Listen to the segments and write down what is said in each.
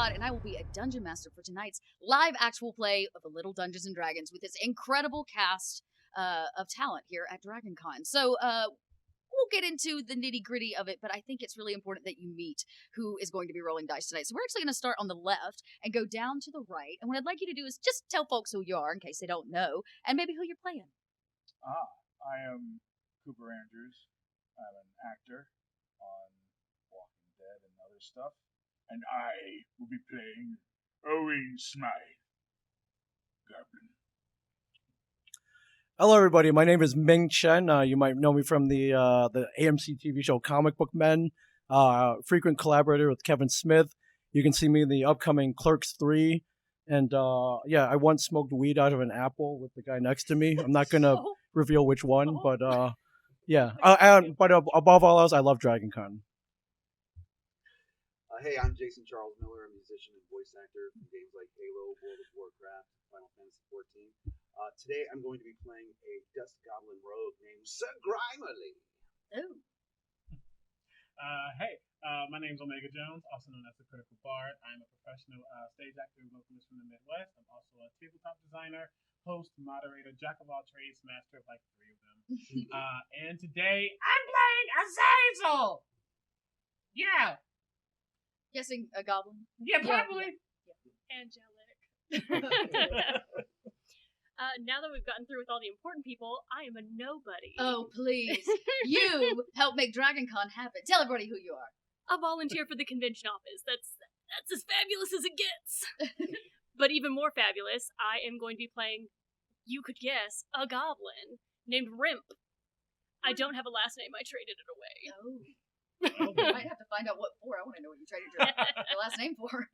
Scott, and I will be a dungeon master for tonight's live actual play of A Little Dungeons and Dragons with this incredible cast of talent here at DragonCon. So, we'll get into the nitty-gritty of it, but I think it's really important that you meet who is going to be rolling dice tonight. So we're actually going to start on the left and go down to the right, and what I'd like you to do is just tell folks who you are in case they don't know, and maybe who you're playing. I am Cooper Andrews. I'm an actor on Walking Dead and other stuff. And I will be playing Owen Smythe, Goblin. Hello, everybody. My name is Ming Chen. You might know me from the AMC TV show Comic Book Men. Frequent collaborator with Kevin Smith. You can see me in the upcoming Clerks 3. And I once smoked weed out of an apple with the guy next to me. I'm not going to reveal which one, but but above all else, I love DragonCon. Hey, I'm Jason Charles Miller, a musician and voice actor from games like Halo, World of Warcraft, Final Fantasy XIV. Today I'm going to be playing a Dust Goblin rogue named Sir Grimmerly. Oh. My name's Omega Jones, also known as the Critical Bard. I'm a professional stage actor vocalist from the Midwest. I'm also a tabletop designer, host, moderator, jack of all trades, master of like 3 of them. And today I'm playing Azazel! Yeah! Guessing a goblin? Yeah, probably. Yeah. Angelic. Now that we've gotten through with all the important people, I am a nobody. Oh, please. You help make DragonCon happen. Tell everybody who you are. A volunteer for the convention office. That's as fabulous as it gets. But even more fabulous, I am going to be playing, you could guess, a goblin named Rimp. I don't have a last name. I traded it away. Oh. I might have to find out what for. I want to know what you traded your last name for.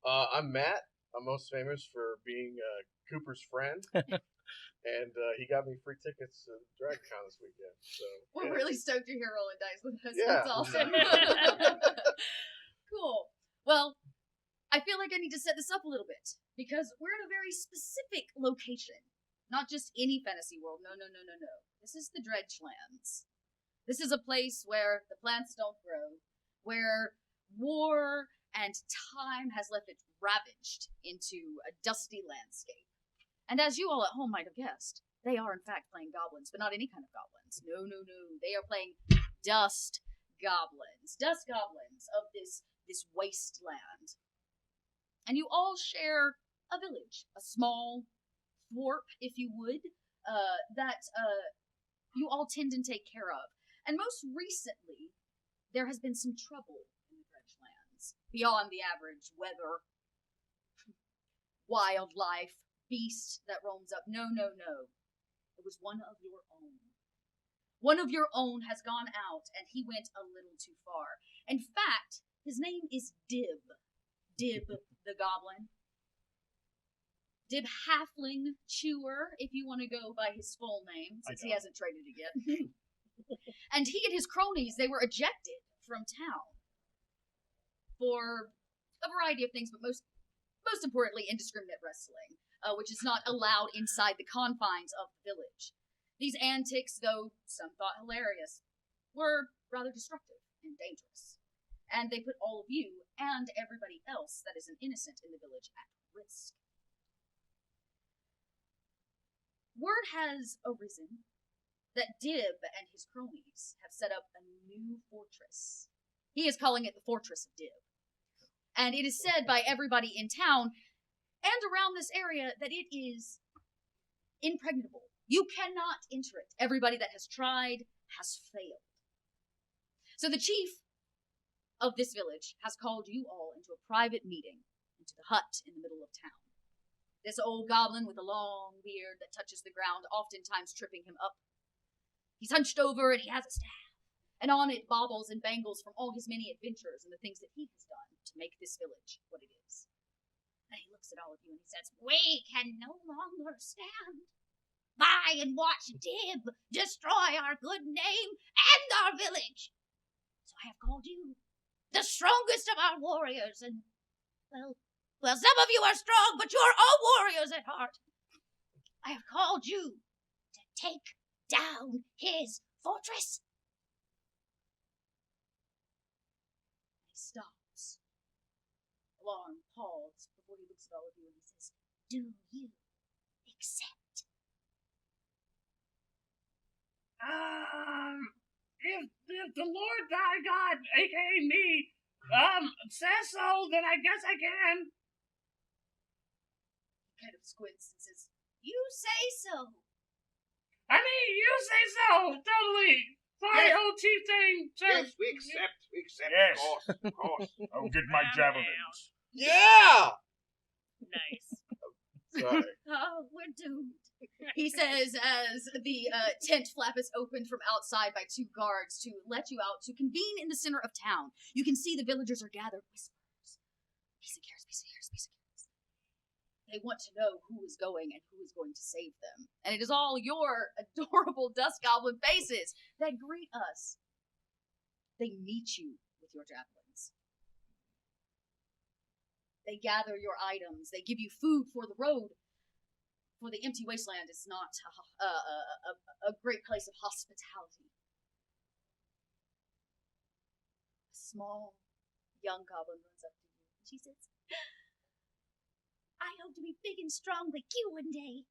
I'm Matt. I'm most famous for being Cooper's friend. And he got me free tickets to DragonCon this weekend. So We're really stoked you're here rolling dice with us. Yeah. That's awesome. Cool. Well, I feel like I need to set this up a little bit because we're in a very specific location. Not just any fantasy world. No. This is the Dredgelands. This is a place where the plants don't grow, where war and time has left it ravaged into a dusty landscape. And as you all at home might have guessed, they are in fact playing goblins, but not any kind of goblins. No. They are playing dust goblins. Dust goblins of this wasteland. And you all share a village, a small thwarp, if you would, that you all tend and take care of. And most recently, there has been some trouble in the Dredgelands, beyond the average weather, wildlife, beast that roams up. No. It was one of your own. One of your own has gone out, and he went a little too far. In fact, his name is Dib. Dib the Goblin. Dib Halfling Chewer, if you want to go by his full name, since he hasn't traded it yet. And he and his cronies, they were ejected from town for a variety of things, but most importantly, indiscriminate wrestling, which is not allowed inside the confines of the village. These antics, though some thought hilarious, were rather destructive and dangerous. And they put all of you and everybody else that is an innocent in the village at risk. Word has arisen that Dib and his cronies have set up a new fortress. He is calling it the Fortress of Dib. And it is said by everybody in town and around this area that it is impregnable. You cannot enter it. Everybody that has tried has failed. So the chief of this village has called you all into a private meeting, into the hut in the middle of town. This old goblin with a long beard that touches the ground, oftentimes tripping him up. He's hunched over and he has a staff, and on it baubles and bangles from all his many adventures and the things that he has done to make this village what it is. And he looks at all of you and he says, "We can no longer stand by and watch Dib destroy our good name and our village. So I have called you the strongest of our warriors, and, well, some of you are strong, but you're all warriors at heart. I have called you to take down his fortress." He stops. long pause before he looks at all of you and he says, "Do you accept?" If the Lord Thy God, aka me, says so, then I guess I can. He kind of squints and says, "You say so." I mean, you say so, totally. Sorry, Yes. old chief thing. Yes, we accept. We accept. Yes. Of course. I'll get my javelins. Yeah! Nice. Sorry. "Oh, we're doomed," he says as the tent flap is opened from outside by two guards to let you out to convene in the center of town. You can see the villagers are gathered. Whispers. Peace and cares, peace and cares, peace and cares. They want to know who is going and who is going to save them. And it is all your adorable dust goblin faces that greet us. They meet you with your javelins. They gather your items. They give you food for the road. For the empty wasteland is not a great place of hospitality. A small, young goblin runs up to you. She says, "I hope to be big and strong like you one day."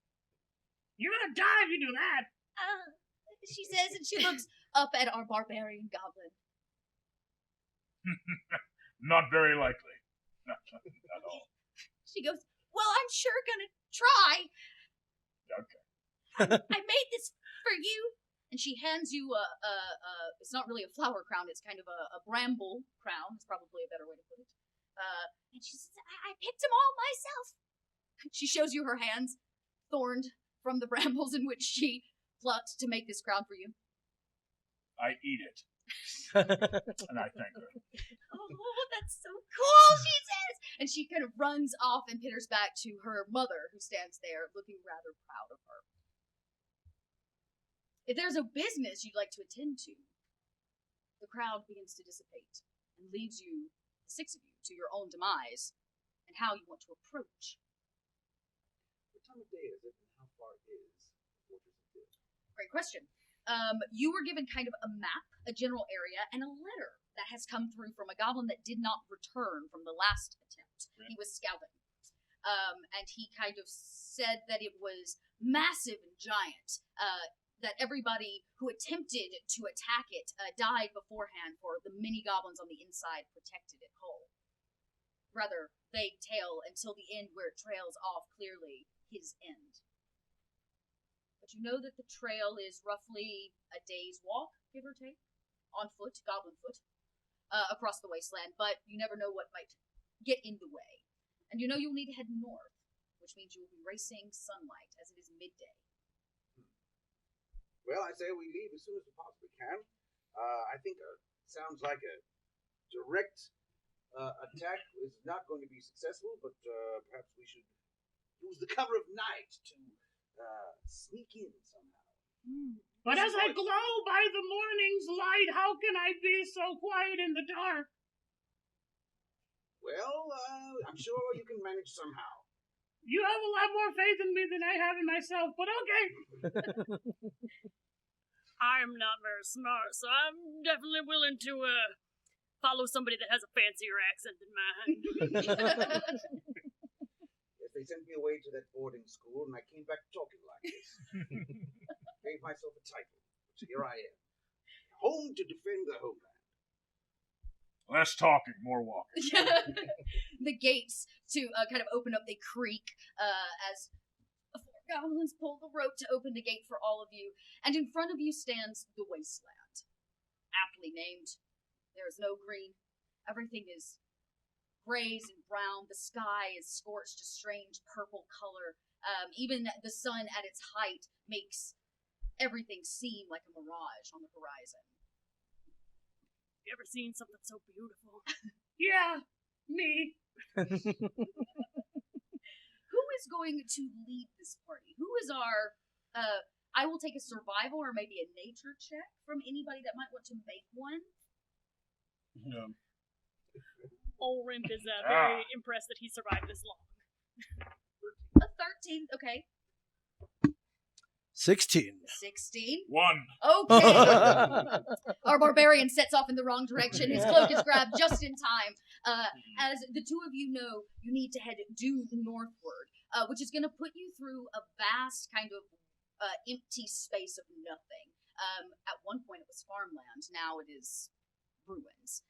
You're gonna die if you do that. She says, and she looks up at our barbarian goblin. Not very likely. Not at all. She goes, "Well, I'm sure gonna try. Okay. I made this for you." And she hands you it's not really a flower crown, it's kind of a bramble crown. It's probably a better way to put it. And she says, I picked them all myself." She shows you her hands, thorned from the brambles in which she plucked to make this crown for you. I eat it. And I thank her. "Oh, that's so cool," she says. And she kind of runs off and pitters back to her mother, who stands there looking rather proud of her. If there's a business you'd like to attend to, the crowd begins to dissipate and leaves you, the six of you, to your own demise and how you want to approach. What time of day is it, and how far is the Fortress of Dib? Great question. You were given kind of a map, a general area, and a letter that has come through from a goblin that did not return from the last attempt. Right. He was scouting. And he kind of said that it was massive and giant, that everybody who attempted to attack it died beforehand, for the many goblins on the inside protected it whole. Rather vague tale until the end, where it trails off clearly his end. But you know that the trail is roughly a day's walk, give or take, on foot, goblin foot, across the wasteland, but you never know what might get in the way. And you know you'll need to head north, which means you will be racing sunlight, as it is midday. Well, I say we leave as soon as we possibly can. I think sounds like a direct attack is not going to be successful, but perhaps we should use the cover of night to sneak in somehow. But as I glow by the morning's light, how can I be so quiet in the dark? Well, I'm sure you can manage somehow. You have a lot more faith in me than I have in myself, but okay. I'm not very smart, so I'm definitely willing to follow somebody that has a fancier accent than mine. Yes, they sent me away to that boarding school, and I came back talking like this. Gave myself a title, so here I am. Home to defend the homeland. Less talking, more walking. The gates to kind of open up, they creak as four goblins pull the rope to open the gate for all of you. And in front of you stands the wasteland, aptly named. There is no green. Everything is grays and brown. The sky is scorched a strange purple color. Even the sun at its height makes everything seem like a mirage on the horizon. You ever seen something so beautiful? Yeah, me. Who is going to lead this party? Who is our, I will take a survival or maybe a nature check from anybody that might want to make one. Old Rimp is very impressed that he survived this long. A 13, okay. 16. 16. 1. Okay. Our barbarian sets off in the wrong direction. His cloak is grabbed just in time. As the two of you know, you need to head due northward, which is going to put you through a vast kind of empty space of nothing. At one point it was farmland, now it is ruins.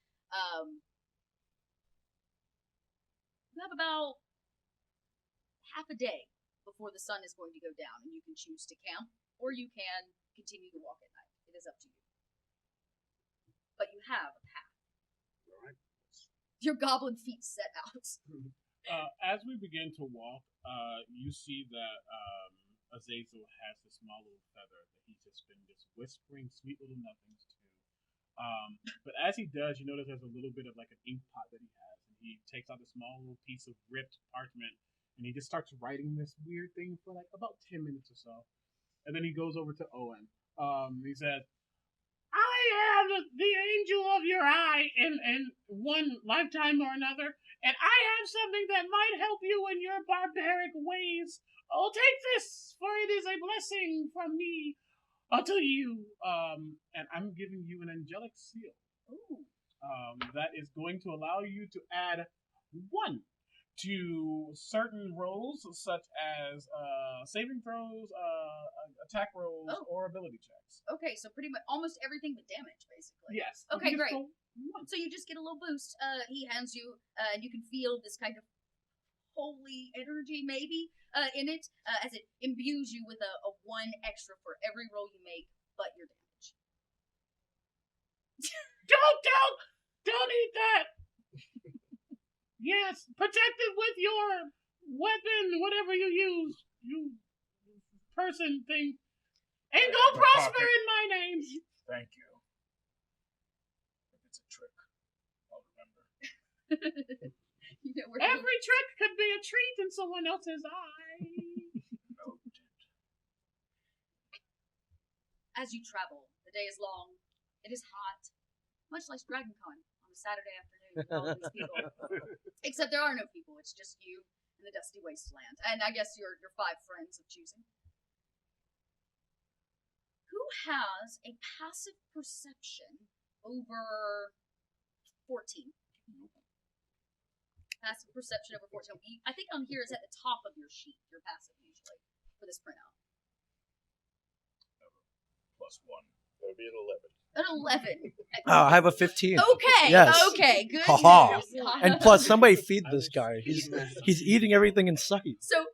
You have about half a day before the sun is going to go down, and you can choose to camp, or you can continue to walk at night. It is up to you. But you have a path. All right. Your goblin feet set out. As we begin to walk, you see that Azazel has this small little feather that he's just been just whispering sweet little nothings to. But as he does, you notice there's a little bit of like an ink pot that he has. And he takes out a small little piece of ripped parchment and he just starts writing this weird thing for like about 10 minutes or so. And then he goes over to Owen. He says, I am the angel of your eye in one lifetime or another, and I have something that might help you in your barbaric ways. Oh, take this, for it is a blessing from me to you. And I'm giving you an angelic seal. Ooh. That is going to allow you to add 1 to certain rolls, such as saving throws, attack rolls, or ability checks. Okay, so pretty much almost everything but damage, basically. Yes. Okay, You just great. roll 1. So you just get a little boost. He hands you, and you can feel this kind of holy energy, maybe, in it, as it imbues you with a 1 extra for every roll you make, but your damage. Don't eat that! Yes, protect it with your weapon, whatever you use, you person thing. And go prosper in my name! Thank you. If it's a trick, I'll remember. You know, Every trick could be a treat in someone else's eye. Noted. As you travel, the day is long, it is hot, much like DragonCon on a Saturday afternoon with all of these people. Except there are no people, it's just you and the dusty wasteland. And I guess your 5 friends of choosing. Who has a passive perception over 14? Passive perception over 14. I think on here it's at the top of your sheet, your passive usually, for this printout. +1. That would be an 11. An 11. I have a 15. Okay, Yes. okay, good Ha-ha. news. And plus, somebody feed this guy. He's eating everything in sight. So,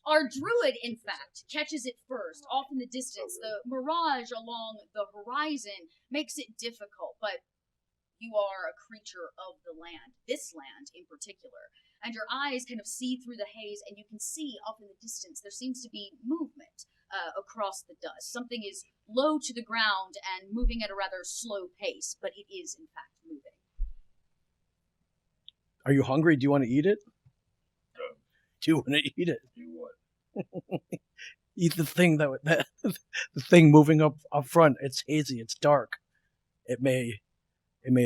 our druid, in fact, catches it first, off in the distance. The mirage along the horizon makes it difficult, but you are a creature of the land, this land in particular. And your eyes kind of see through the haze, and you can see off in the distance there seems to be movement across the dust. Something is low to the ground and moving at a rather slow pace, but it is, in fact, moving. Are you hungry? Do you want to eat it? Do you want to eat it? You what? Eat the thing the thing moving up front. It's hazy. It's dark. It may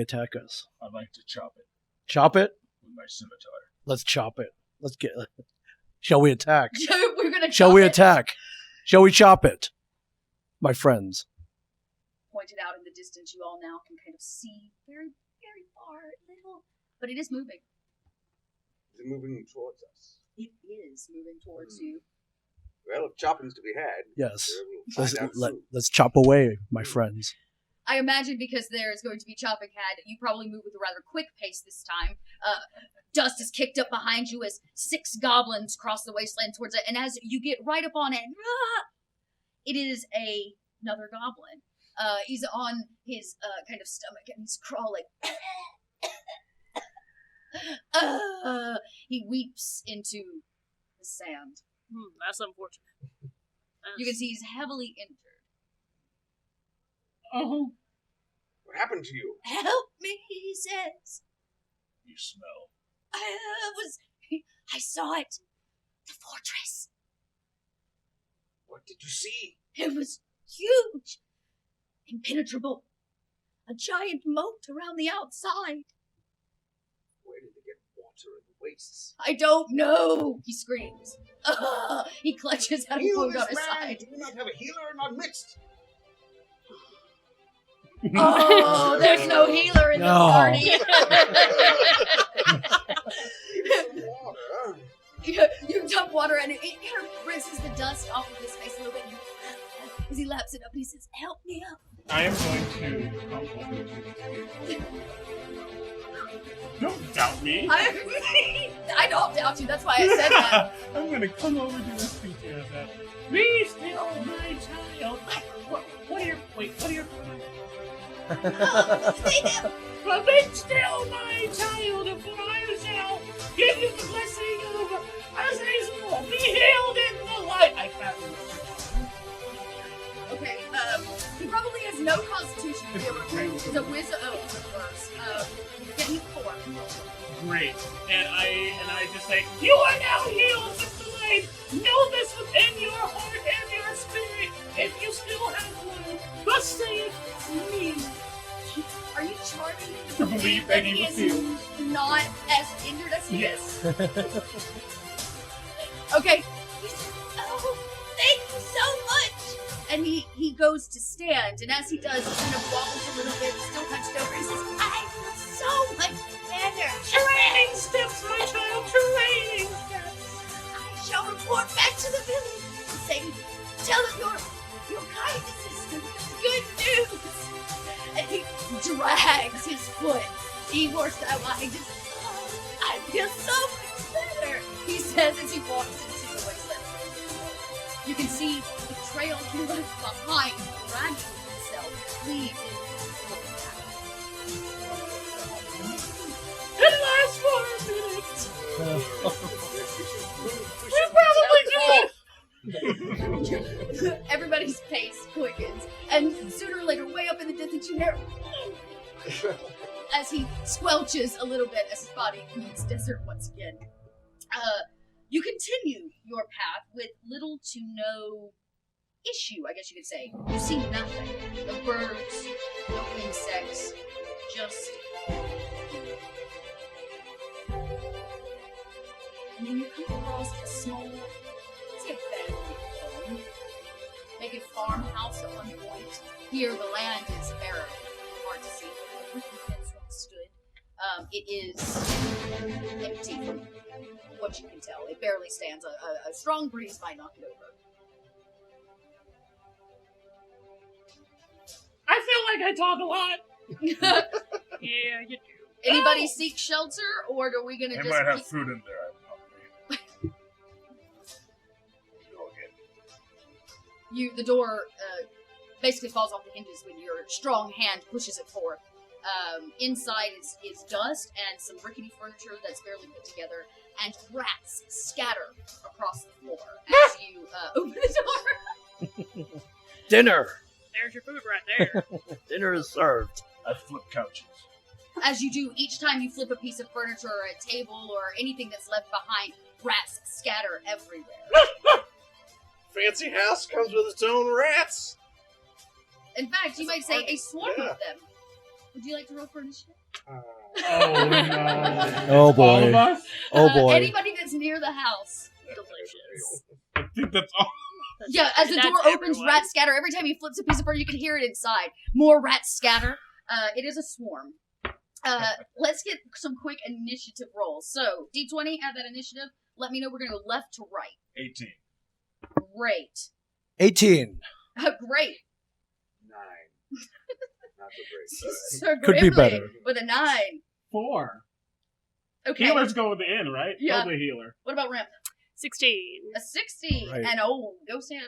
attack us. I'd like to chop it Chop it. with my scimitar. Let's chop it. Let's get. Shall we attack? We're gonna Shall chop we it. attack? Shall we chop it, my friends? Pointed out in the distance, you all now can kind of see very, very far, little, but it is moving. Is it moving towards us? It is moving towards you. Well, if chopping's to be had, Yes. we'll find out soon. Let's chop away, my friends. I imagine because there's going to be chopping had, you probably move with a rather quick pace this time. Dust is kicked up behind you as 6 goblins cross the wasteland towards it, and as you get right up on it, it is another goblin. He's on his kind of stomach and he's crawling. He weeps into the sand. That's unfortunate. You can see he's heavily injured. Oh, What happened to you? Help me, he says. You smell. I saw it. The fortress. What did you see? It was huge. Impenetrable. A giant moat around the outside. Where did they get water in the wastes? I don't know, he screams. He clutches at a Heal wound this on his man! side. Do we not have a healer in our midst? Oh, there's no healer in the No. party. Some water, huh? You dump water and it kind of rinses the dust off of his face a little bit. As he laps it up, he says, "Help me up." I am going to come over to you. Don't doubt me. I don't doubt you. That's why I said that. I'm gonna come over to this creature and say, "Be still, my child." What are your Say that. But be still, my child, for I shall give you the blessing of Azazel. Be healed in the light. I can't remember. Okay, he probably has no constitution to be able to play. He's a wizard. Oh, he's a verse. Yeah, he's 4. Great. And I just say, you are now healed with the light. Know this within your heart and your spirit. If you still have one, thus saith me. Are you charming him To believe that he was healed. not as injured as he Yes. is? Okay. He says, "Oh, thank you so much." And he goes to stand, and as he does, he kind of wobbles a little bit, still hunched over. He says, "I feel so much better. Training steps, my child. Training steps. I shall report back to the village and say, tell them your kindness is good news." And he drags his foot. He works that way. I feel so much better, he says as he walks into the wasteland. You can see the trail he left behind, dragging himself, leaves It lasts for a minute. Everybody's pace quickens, and sooner or later, way up in the distance, you hear as he squelches a little bit as his body meets desert once again. You continue your path with little to no issue, I guess you could say. You see nothing. No birds, no insects, just... And then you come across a small, let's say a family home. Maybe a farmhouse at one point. Here the land is barren. Hard to see where the wooden fence once stood. It is empty from what you can tell. It barely stands. A strong breeze might knock it over. I feel like I talk a lot. Yeah, you do. Anybody seek shelter, or are we gonna They just might have keep... food in there. I'm hungry. Go again. The door basically falls off the hinges when your strong hand pushes it forth. Inside is dust and some rickety furniture that's barely put together, and rats scatter across the floor as you open the door. Dinner. There's your food right there. Dinner is served. I flip couches. As you do, each time you flip a piece of furniture or a table or anything that's left behind, rats scatter everywhere. Fancy house comes with its own rats. In fact, you might say a swarm Yeah. of them. Would you like to roll for initiative? Oh no. Oh All boy. of us? Oh boy. Anybody that's near the house. Delicious. I think that's all. Yeah, as the That's door opens, everyone. rats scatter. Every time he flips a piece of furniture, you can hear it inside. More rats scatter. It is a swarm. Let's get some quick initiative rolls. So, D20, add that initiative. Let me know we're going to go left to right. 18. Great. 18. Great. 9. Not so great. So Could be Grimly better. with a 9. 4. Okay. Healers go with the end, right? Yeah. Go with the healer. What about Ramp? 16. A 16. Right. And go stand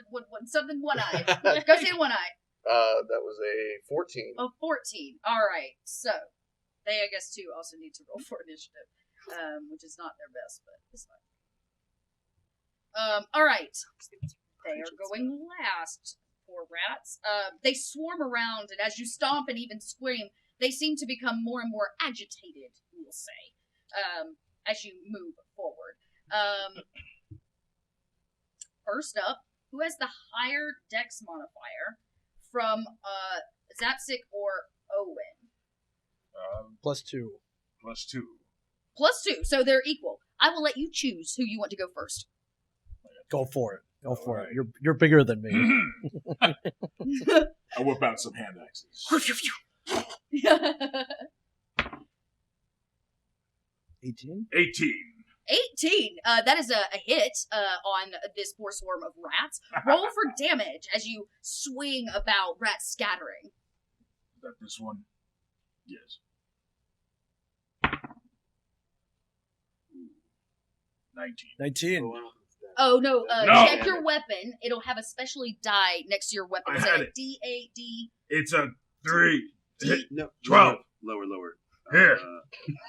something one-eyed. Go stand one-eyed. That was a 14. Oh, 14. All right. So, they, I guess, too, also need to roll for initiative, which is not their best, but it's fine. All right. They are going last. Poor rats. They swarm around, and as you stomp and even scream, they seem to become more and more agitated, we will say, as you move forward. First up, who has the higher dex modifier from Zapsik or Owen? +2. +2. +2, so they're equal. I will let you choose who you want to go first. Go for it. Go for Alright. it. You're bigger than me. I whip out some hand axes. 18? 18. 18. That is a hit on this poor swarm of rats. Roll for damage as you swing about, rats scattering. Is that this one? Yes. 19. 19. Oh, no, No. check your weapon. It'll have a specially die next to your weapon. I Say had a it. D-A-D. It's a 3. No. 12. Lower. Here.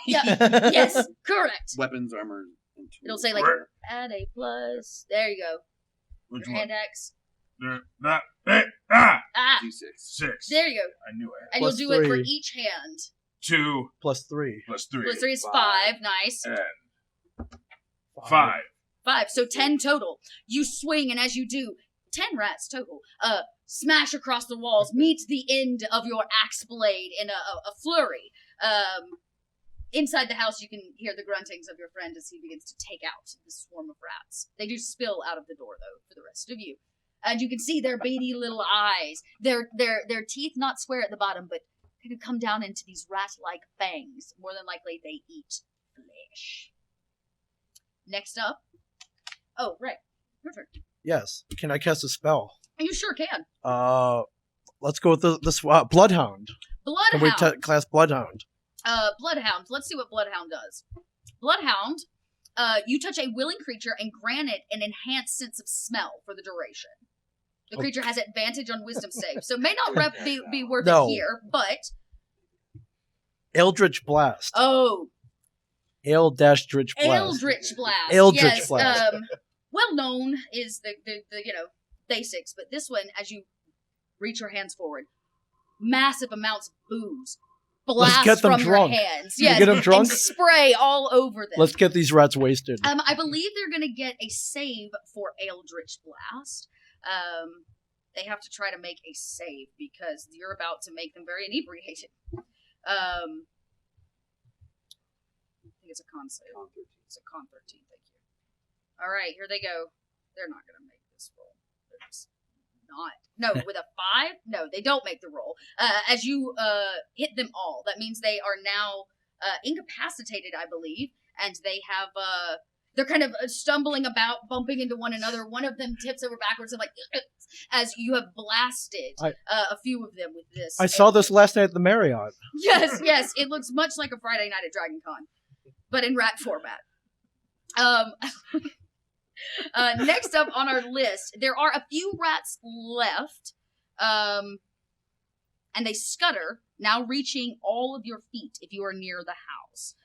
Yeah, yes, correct. Weapons, armor. And tools. It'll say, like, Where? add a plus. There you go. Which Your one? hand axe. Ah! D6. 6. There you go. I knew it. And Plus you'll do it for 3. each hand. 2 Plus 3. plus 3. Plus 3 is 5. 5. Nice. And 5. 5. So 10 total. You swing, and as you do, 10 rats total. Smash across the walls, meet the end of your axe blade in a flurry. Inside the house, you can hear the gruntings of your friend as he begins to take out the swarm of rats. They do spill out of the door, though, for the rest of you. And you can see their beady little eyes. Their teeth not square at the bottom, but kind of come down into these rat-like fangs. More than likely, they eat flesh. Next up. Oh, right. Your turn. Yes. Can I cast a spell? You sure can. Let's go with this Bloodhound. Can we Bloodhound. class Bloodhound? Bloodhound. Let's see what Bloodhound does. Bloodhound, you touch a willing creature and grant it an enhanced sense of smell for the duration. The creature has advantage on wisdom save, so may not be worth No. it here, but... Eldritch Blast. Oh, Eldritch Blast. Eldritch Blast. Eldritch yes, Blast. well known is the basics, but this one, as you reach your hands forward, massive amounts of booze blast get them from drunk. your hands. You Yes, get them drunk? and spray all over them. Let's get these rats wasted. I believe they're going to get a save for Eldritch Blast. They have to try to make a save because you're about to make them very inebriated. I think it's a con save. It's a con 13, thank you. All right, here they go. They're not going to make this roll. They're just not. No, with a 5? No, they don't make the roll. As you hit them all, that means they are now incapacitated, I believe, and they have... they're kind of stumbling about, bumping into one another. One of them tips over backwards and as you have blasted a few of them with this. I saw this last night at the Marriott. Yes, it looks much like a Friday night at DragonCon, but in rat format. Next up on our list, there are a few rats left, and they scutter, now reaching all of your feet if you are near the house.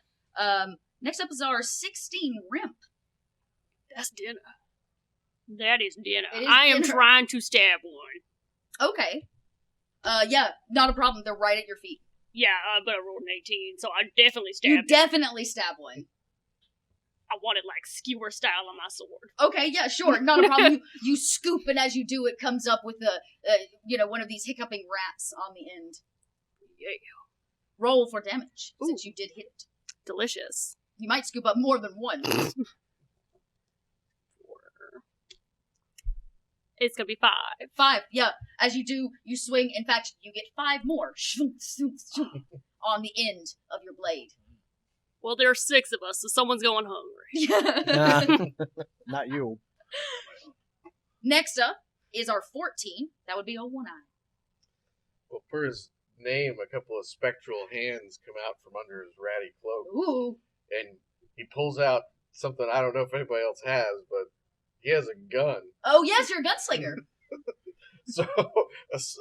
Next up is our 16 Rimp. That's dinner. That is dinner. It is I am dinner. trying to stab one. Okay. Yeah, not a problem. They're right at your feet. Yeah, but I rolled an 18, so I definitely You stabbed it. definitely stab one. I want it like skewer style on my sword. Okay, yeah, sure, not a problem. You scoop, and as you do, it comes up with one of these hiccuping rats on the end. Yeah. Roll for damage, since you did hit it. Delicious. You might scoop up more than one. It's gonna be 5. 5, yeah. As you do, you swing. In fact, you get 5 more on the end of your blade. Well, there are 6 of us, so someone's going hungry. Not you. Next up is our 14. That would be a one-eye. Well, per his name, a couple of spectral hands come out from under his ratty cloak. Ooh. And he pulls out something I don't know if anybody else has, but he has a gun. Oh, yes, you're a gunslinger. So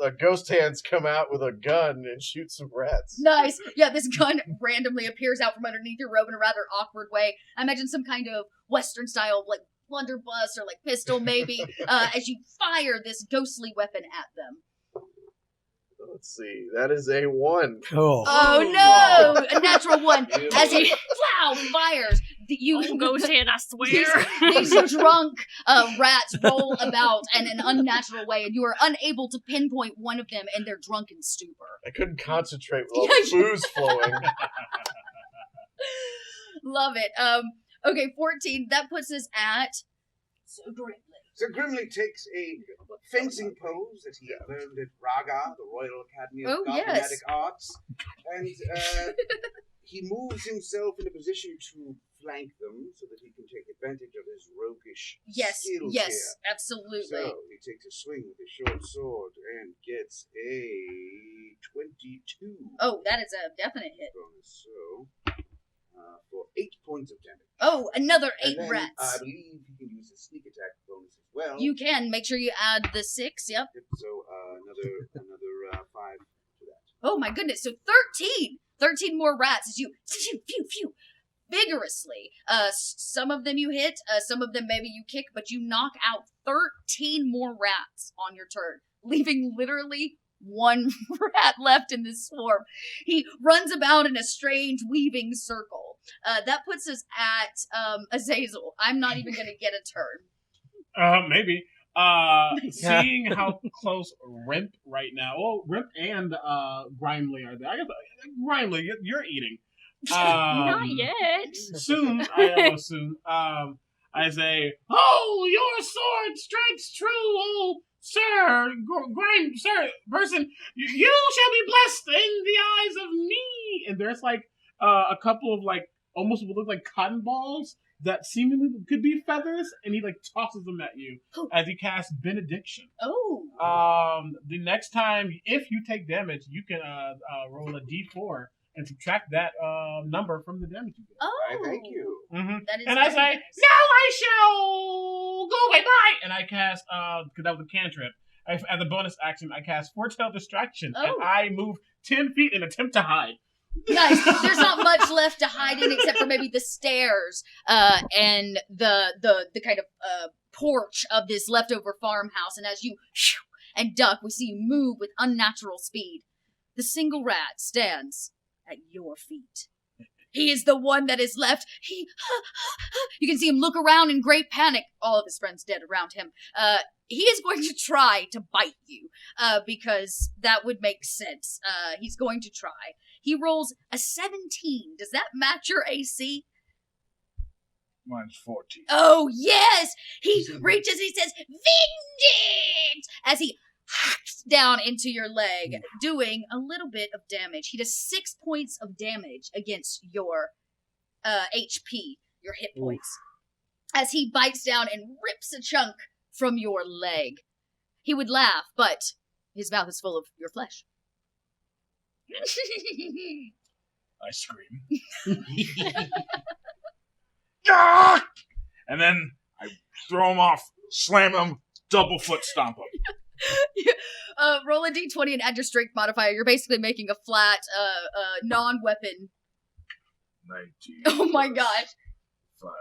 a ghost hands come out with a gun and shoot some rats. Nice. Yeah, this gun randomly appears out from underneath your robe in a rather awkward way. I imagine some kind of Western style, like, blunderbuss or, like, pistol, maybe, as you fire this ghostly weapon at them. Let's see. That is a 1. Oh. Oh, no! A natural 1. Ew. As it fires. Oh, ghost hand, I swear. These drunk rats roll about in an unnatural way, and you are unable to pinpoint one of them in their drunken stupor. I couldn't concentrate with all the booze flowing. Love it. Okay, 14. That puts us at... So Grimly. So Grimly takes a fencing pose that he learned at Raga, the Royal Academy of Goblinatic Arts, and he moves himself in a position to flank them so that he can take advantage of his roguish skills here. Absolutely. So he takes a swing with his short sword and gets a 22. Oh, that is a definite hit. So, for 8 points of damage. Oh, another 8 and then, rats. I believe he can use his sneak attack bonus as well. You can. Make sure you add the 6, yep. So, another 5 to that. Oh my goodness, so 13! 13 more rats as you phew, vigorously. Some of them you hit, some of them maybe you kick, but you knock out 13 more rats on your turn, leaving literally 1 rat left in this swarm. He runs about in a strange weaving circle. That puts us at Azazel. I'm not even going to get a turn. Maybe. Seeing how close Rimp right now. Well, Rimp and Grimely are there. I guess Grimely, you're eating. Not yet. Soon, I assume. I say, "Oh, your sword strikes true, oh sir, sir, person. You shall be blessed in the eyes of me." And there's like a couple of like almost what look like cotton balls that seemingly could be feathers, and he like tosses them at you as he casts Benediction. Oh. The next time, if you take damage, you can roll a d4 and subtract that number from the damage you get. Oh. I thank you. Mm-hmm. That is and I say, nice. "Now I shall go away, bye!" And I cast, because that was a cantrip. As a bonus action, I cast Foretell Distraction, and I move 10 feet and attempt to hide. Nice. There's not much left to hide in except for maybe the stairs and the kind of porch of this leftover farmhouse. And as you and duck, we see you move with unnatural speed. The single rat stands at your feet. He is the one that is left. You can see him look around in great panic. All of his friends dead around him. He is going to try to bite you because that would make sense. He's going to try. He rolls a 17. Does that match your AC? Mine's 14. Oh, yes! He reaches, he says, "Vengeance!" as he hacks down into your leg, doing a little bit of damage. He does 6 points of damage against your HP, your hit points, as he bites down and rips a chunk from your leg. He would laugh, but his mouth is full of your flesh. I scream. Ah! And then I throw him off, slam him, double foot stomp him. Roll a d20 and add your strength modifier. You're basically making a flat, non-weapon. 19. Oh my gosh. 5.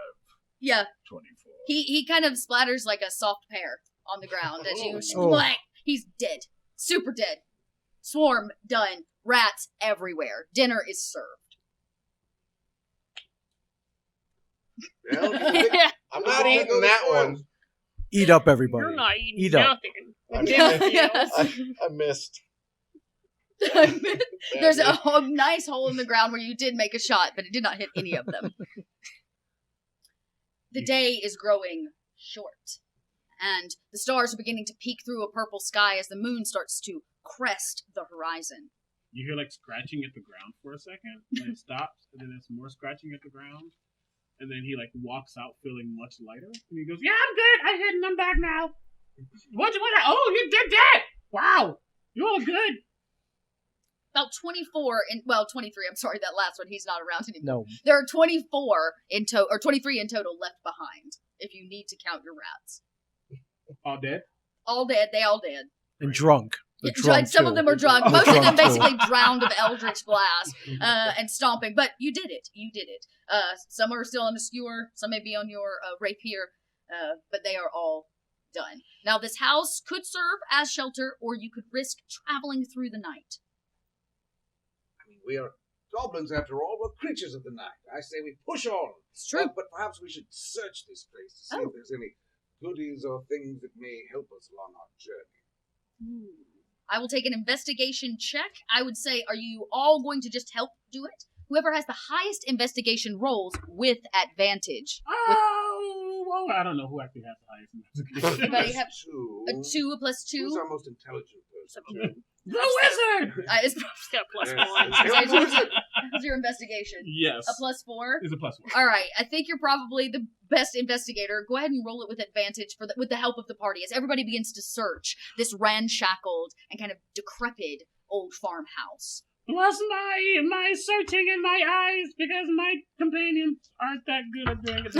Yeah. 24. He kind of splatters like a soft pear on the ground as you Oh. splat. He's dead. Super dead. Swarm done. Rats everywhere. Dinner is served. Well, I'm not eating that one. Eat up, everybody. You're not eating Eat up. nothing. I missed. There's a nice hole in the ground where you did make a shot, but it did not hit any of them. The day is growing short, and the stars are beginning to peek through a purple sky as the moon starts to crest the horizon. You hear like scratching at the ground for a second, and it stops, and then there's more scratching at the ground, and then he like walks out feeling much lighter, and he goes, "Yeah, I'm good. I hit and I'm back now. What? Oh, you're dead. Wow, you all good." About 23, I'm sorry, that last one, he's not around anymore. No. There are 24 in total, or 23 in total left behind, if you need to count your rats. All dead? All dead, they all dead. And drunk. They're Yeah, drunk some too. of them are drunk. Oh, Most of them drunk too. basically drowned of Eldritch Blast and stomping. But you did it. You did it. Some are still on the skewer. Some may be on your rapier. But they are all done. Now, this house could serve as shelter, or you could risk traveling through the night. I mean, we are goblins after all. We're creatures of the night. I say we push on. It's true. But perhaps we should search this place to see if there's any goodies or things that may help us along our journey. I will take an investigation check. I would say, are you all going to just help do it? Whoever has the highest investigation rolls with advantage. Oh, Oh, I don't know who actually has the highest investigation. Anybody have Two. a 2, a plus 2? Who's our most intelligent person? The wizard! It's Just got a plus Yes. one. it's your investigation. Yes. A plus 4? Is a plus one. All right, I think you're probably the best investigator. Go ahead and roll it with advantage with the help of the party as everybody begins to search this ramshackled and kind of decrepit old farmhouse. Plus my searching in my eyes because my companions aren't that good at doing it.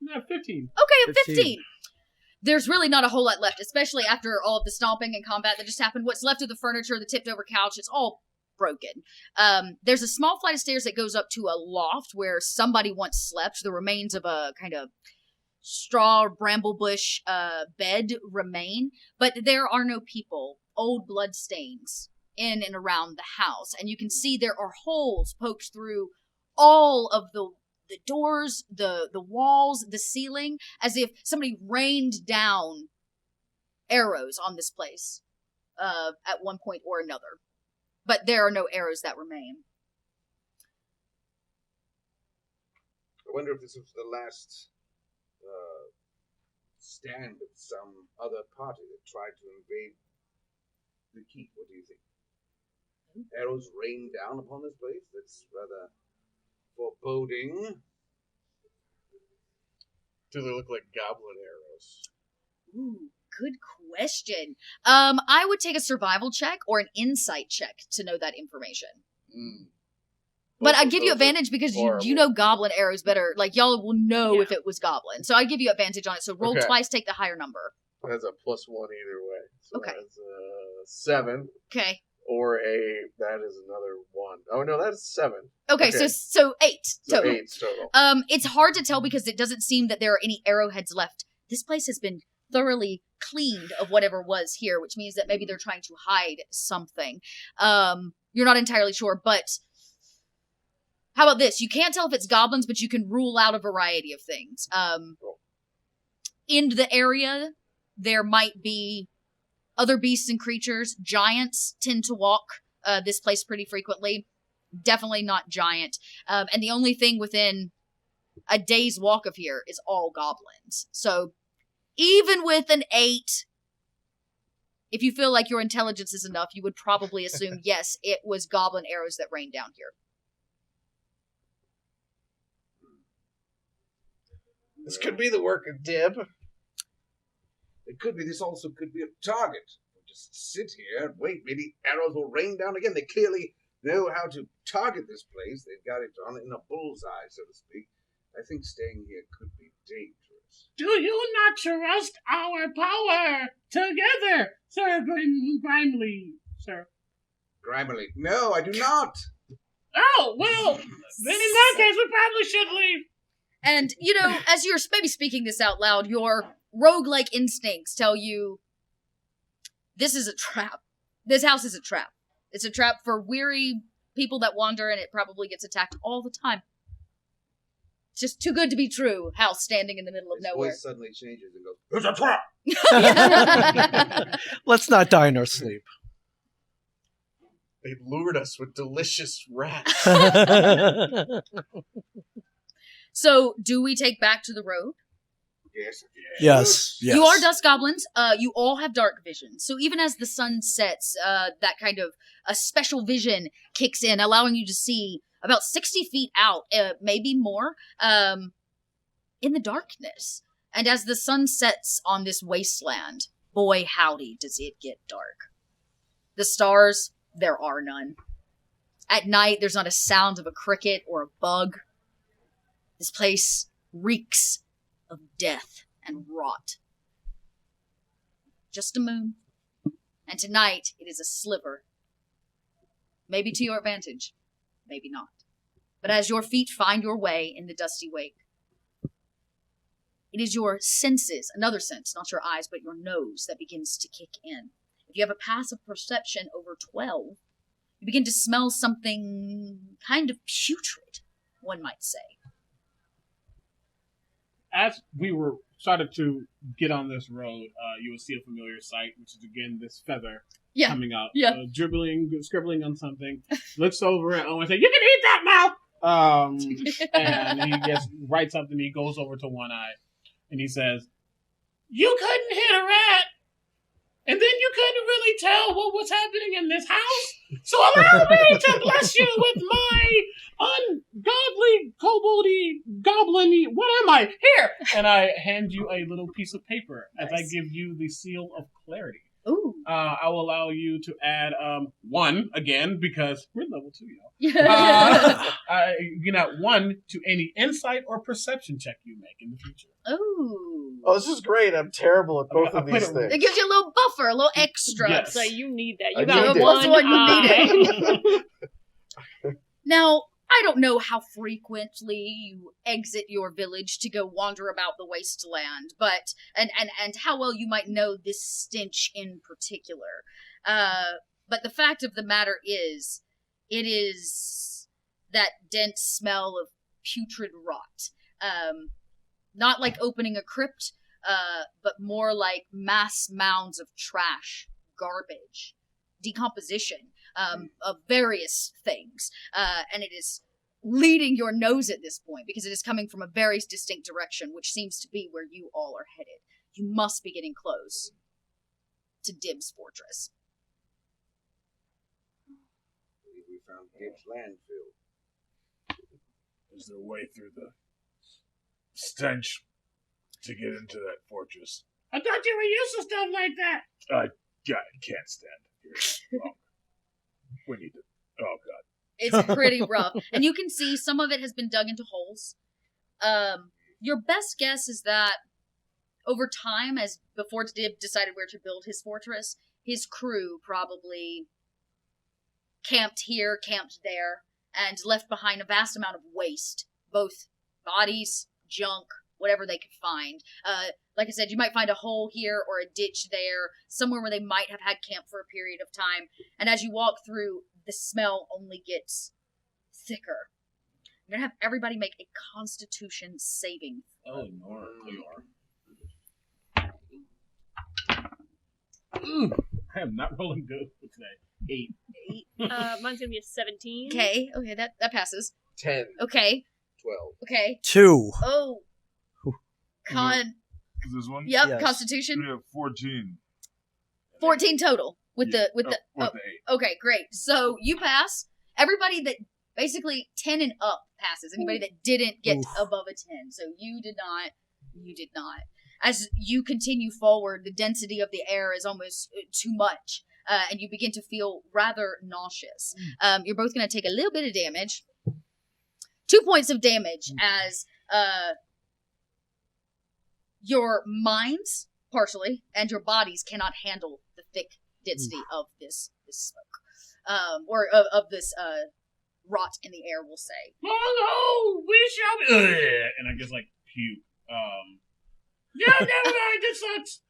No, 15. Okay, 15. 15. There's really not a whole lot left, especially after all of the stomping and combat that just happened. What's left of the furniture, the tipped over couch, it's all broken. There's a small flight of stairs that goes up to a loft where somebody once slept. The remains of a kind of straw bramble bush bed remain, but there are no people. Old blood stains in and around the house, and you can see there are holes poked through all of the doors, the walls, the ceiling, as if somebody rained down arrows on this place at one point or another. But there are no arrows that remain. I wonder if this was the last stand of some other party that tried to invade the keep. What do you think? Arrows rain down upon this place? That's rather foreboding. Do they look like goblin arrows? Ooh, good question. I would take a survival check or an insight check to know that information. But I'd give you advantage because you know goblin arrows better. Like, y'all will know if it was goblin. So I'd give you advantage on it. So roll twice, take the higher number. That's a plus one either way. So Okay. that's 7. Okay. Or that is another 1. Oh, no, that's 7. Okay, Okay. so 8 So total. 8 total. It's hard to tell because it doesn't seem that there are any arrowheads left. This place has been thoroughly cleaned of whatever was here, which means that maybe they're trying to hide something. You're not entirely sure, but how about this? You can't tell if it's goblins, but you can rule out a variety of things. In the area, there might be other beasts and creatures. Giants tend to walk this place pretty frequently. Definitely not giant. And the only thing within a day's walk of here is all goblins. So even with an 8, if you feel like your intelligence is enough, you would probably assume, yes, it was goblin arrows that rained down here. This could be the work of Dib. It could be. This also could be a target. We'll just sit here and wait. Maybe arrows will rain down again. They clearly know how to target this place. They've got it on in a bullseye, so to speak. I think staying here could be dangerous. Do you not trust our power together, Sir Grimly, sir? Grimily. No, I do not. Oh, well, then in that case, we probably should leave. And, you know, as you're maybe speaking this out loud, your roguelike instincts tell you this is a trap. This house is a trap. It's a trap for weary people that wander, and it probably gets attacked all the time. It's just too good to be true, house standing in the middle of His nowhere. voice suddenly changes and goes, "It's a trap!" Let's not die in our sleep. They lured us with delicious rats. So, do we take back to the road? Yes. Yes. You are dust goblins. You all have dark vision. So even as the sun sets, that kind of a special vision kicks in, allowing you to see about 60 feet out, maybe more, in the darkness. And as the sun sets on this wasteland, boy howdy does it get dark. The stars, there are none. At night, there's not a sound of a cricket or a bug. This place reeks of death and rot. Just a moon. And tonight, it is a sliver. Maybe to your advantage, maybe not. But as your feet find your way in the dusty wake, it is your senses, another sense, not your eyes, but your nose, that begins to kick in. If you have a passive perception over 12, you begin to smell something kind of putrid, one might say. As we were started to get on this road, you will see a familiar sight, which is again this feather coming out, Yeah. Scribbling on something. Looks over at Owen and says, "You can eat that now." And he just writes something. He goes over to One Eye, and he says, "You couldn't hit a rat, and then you couldn't really tell what was happening in this house. So allow me to bless you with my ungodly, koboldy, goblin-y, what am I? Here!" And I hand you a little piece of paper as I give you the seal of clarity. Ooh. I will allow you to add 1 again because we're level 2, y'all. You can add 1 to any insight or perception check you make in the future. Ooh. Oh, this is great. I'm terrible at both of these things. It gives you a little buffer, a little extra. Yes. So you need that. I You got need it. Plus one one you eye. needed. Now, I don't know how frequently you exit your village to go wander about the wasteland, but and how well you might know this stench in particular. But the fact of the matter is, it is that dense smell of putrid rot. Not like opening a crypt, but more like mass mounds of trash, garbage, decomposition. Of various things, and it is leading your nose at this point because it is coming from a very distinct direction, which seems to be where you all are headed. You must be getting close to Dib's fortress. I believe we found Dib's landfill. Is there a way through the stench to get into that fortress? I thought you were used to stuff like that. I can't stand here longer. We need to. Oh God. It's pretty rough, and you can see some of it has been dug into holes. Your best guess is that over time, as before Dib decided where to build his fortress, his crew probably camped here, camped there, and left behind a vast amount of waste, both bodies, junk, whatever they could find. Like I said, you might find a hole here or a ditch there, somewhere where they might have had camp for a period of time. And as you walk through, the smell only gets thicker. I'm going to have everybody make a Constitution saving throw. Oh, Lord. I am not rolling good for today. 8. Mine's gonna be a 17. Okay, that passes. 10, Okay, 12. okay. 2. Oh. Con. Is this one? Yep, Yes. Constitution. We have 14. 14 total with Yeah. the With the 8. Okay, great. So you pass. Everybody that basically 10 and up passes. Anybody that didn't get Oof. above a 10. So you did not. You did not. As you continue forward, the density of the air is almost too much, and you begin to feel rather nauseous. You're both going to take a little bit of damage. 2 points of damage as your minds, partially, and your bodies cannot handle the thick density of this smoke. Or of this rot in the air, we'll say. Oh no, we shall be. And I just like puke. Yeah, never mind. This sucks.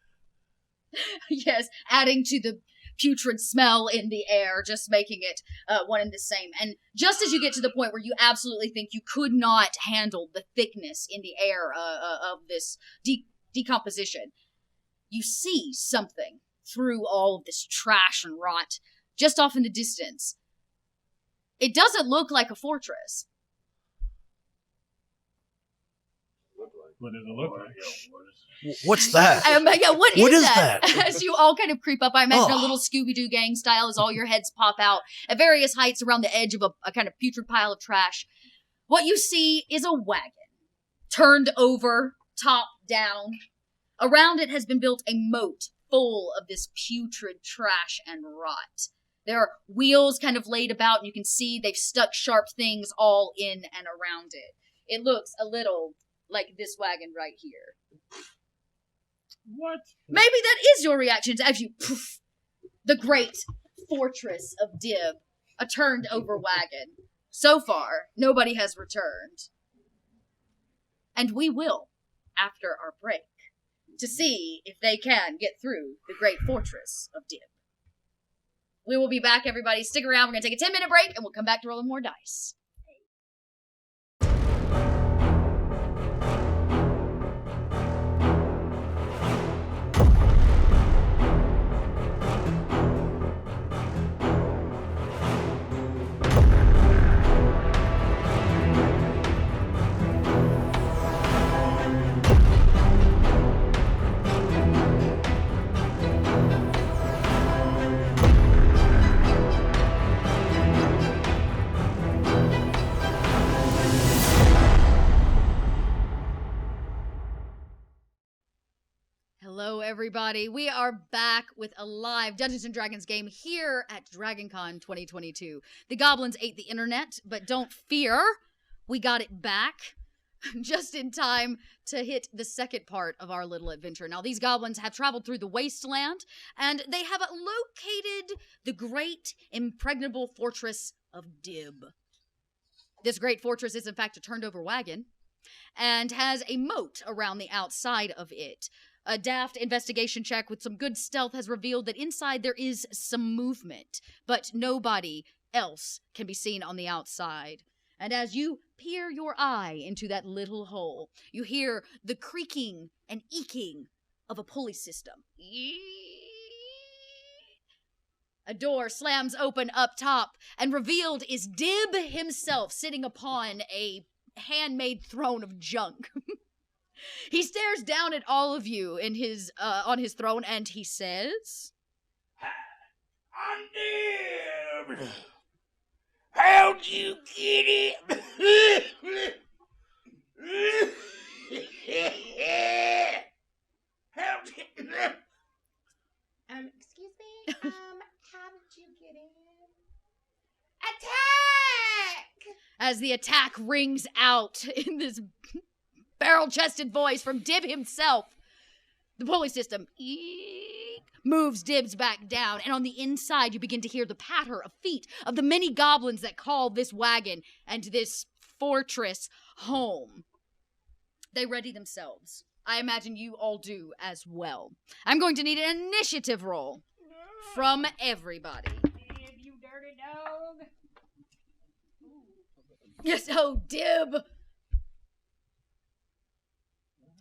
Yes, adding to the putrid smell in the air, just making it one and the same. And just as you get to the point where you absolutely think you could not handle the thickness in the air of this decomposition, you see something through all of this trash and rot just off in the distance. It doesn't look like a fortress. What does it look like? What's that? Yeah, what What is is that? that? As you all kind of creep up, I imagine a Oh. little Scooby-Doo gang style as all your heads pop out at various heights around the edge of a kind of putrid pile of trash. What you see is a wagon, turned over, top down. Around it has been built a moat full of this putrid trash and rot. There are wheels kind of laid about, and you can see they've stuck sharp things all in and around it. It looks a little like this wagon right here. What? Maybe that is your reactions as you poof, the great fortress of Dib, a turned over wagon. So far, nobody has returned. And we will, after our break, to see if they can get through the great fortress of Dib. We will be back, everybody. Stick around. We're going to take a 10-minute break, and we'll come back to rolling more dice. everybody. We are back with a live Dungeons & Dragons game here at DragonCon 2022. The Goblins ate the internet, but don't fear. We got it back just in time to hit the second part of our little adventure. Now, these goblins have traveled through the wasteland, and they have located the great Impregnable Fortress of Dib. This great fortress is, in fact, a turned-over wagon, and has a moat around the outside of it. A daft investigation check with some good stealth has revealed that inside there is some movement, but nobody else can be seen on the outside. And as you peer your eye into that little hole, you hear the creaking and eeking of a pulley system. A door slams open up top, and revealed is Dib himself sitting upon a handmade throne of junk. He stares down at all of you in his on his throne, and he says, I'm Dib! How'd you get it? How'd you... Excuse me? How did you get in? Attack! as the attack rings out in this barrel-chested voice from Dib himself. The pulley system moves Dibs back down, and on the inside you begin to hear the patter of feet of the many goblins that call this wagon and this fortress home. They ready themselves. I imagine you all do as well. I'm going to need an initiative roll from everybody. Dib, you dirty dog. Yes, oh, Dib.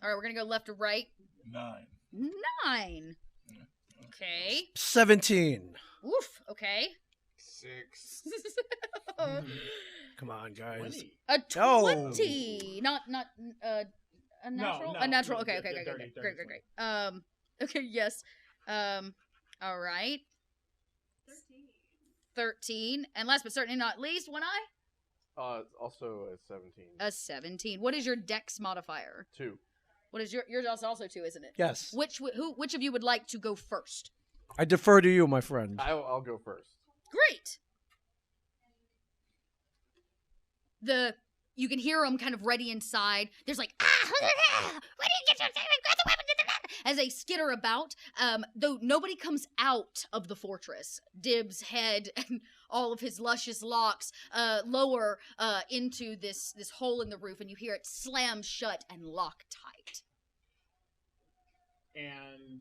All right, we're going to go left to right. 9. Okay. 17. Oof, okay. 6. Come on, guys. A Oh. 20. Not a natural? No, A natural. no, Okay. dirty, Great. Okay, yes. All right. 13. And last but certainly not least, one eye? Also a 17. A 17. What is your dex modifier? 2. What is yours? Also 2, isn't it? Yes. Which of you would like to go first? I defer to you, my friend. I'll go first. Great. You can hear them kind of ready inside. There's like, where do you get your grab the weapon? As they skitter about, though nobody comes out of the fortress. Dib's head and all of his luscious locks lower into this hole in the roof, and you hear it slam shut and lock tight. And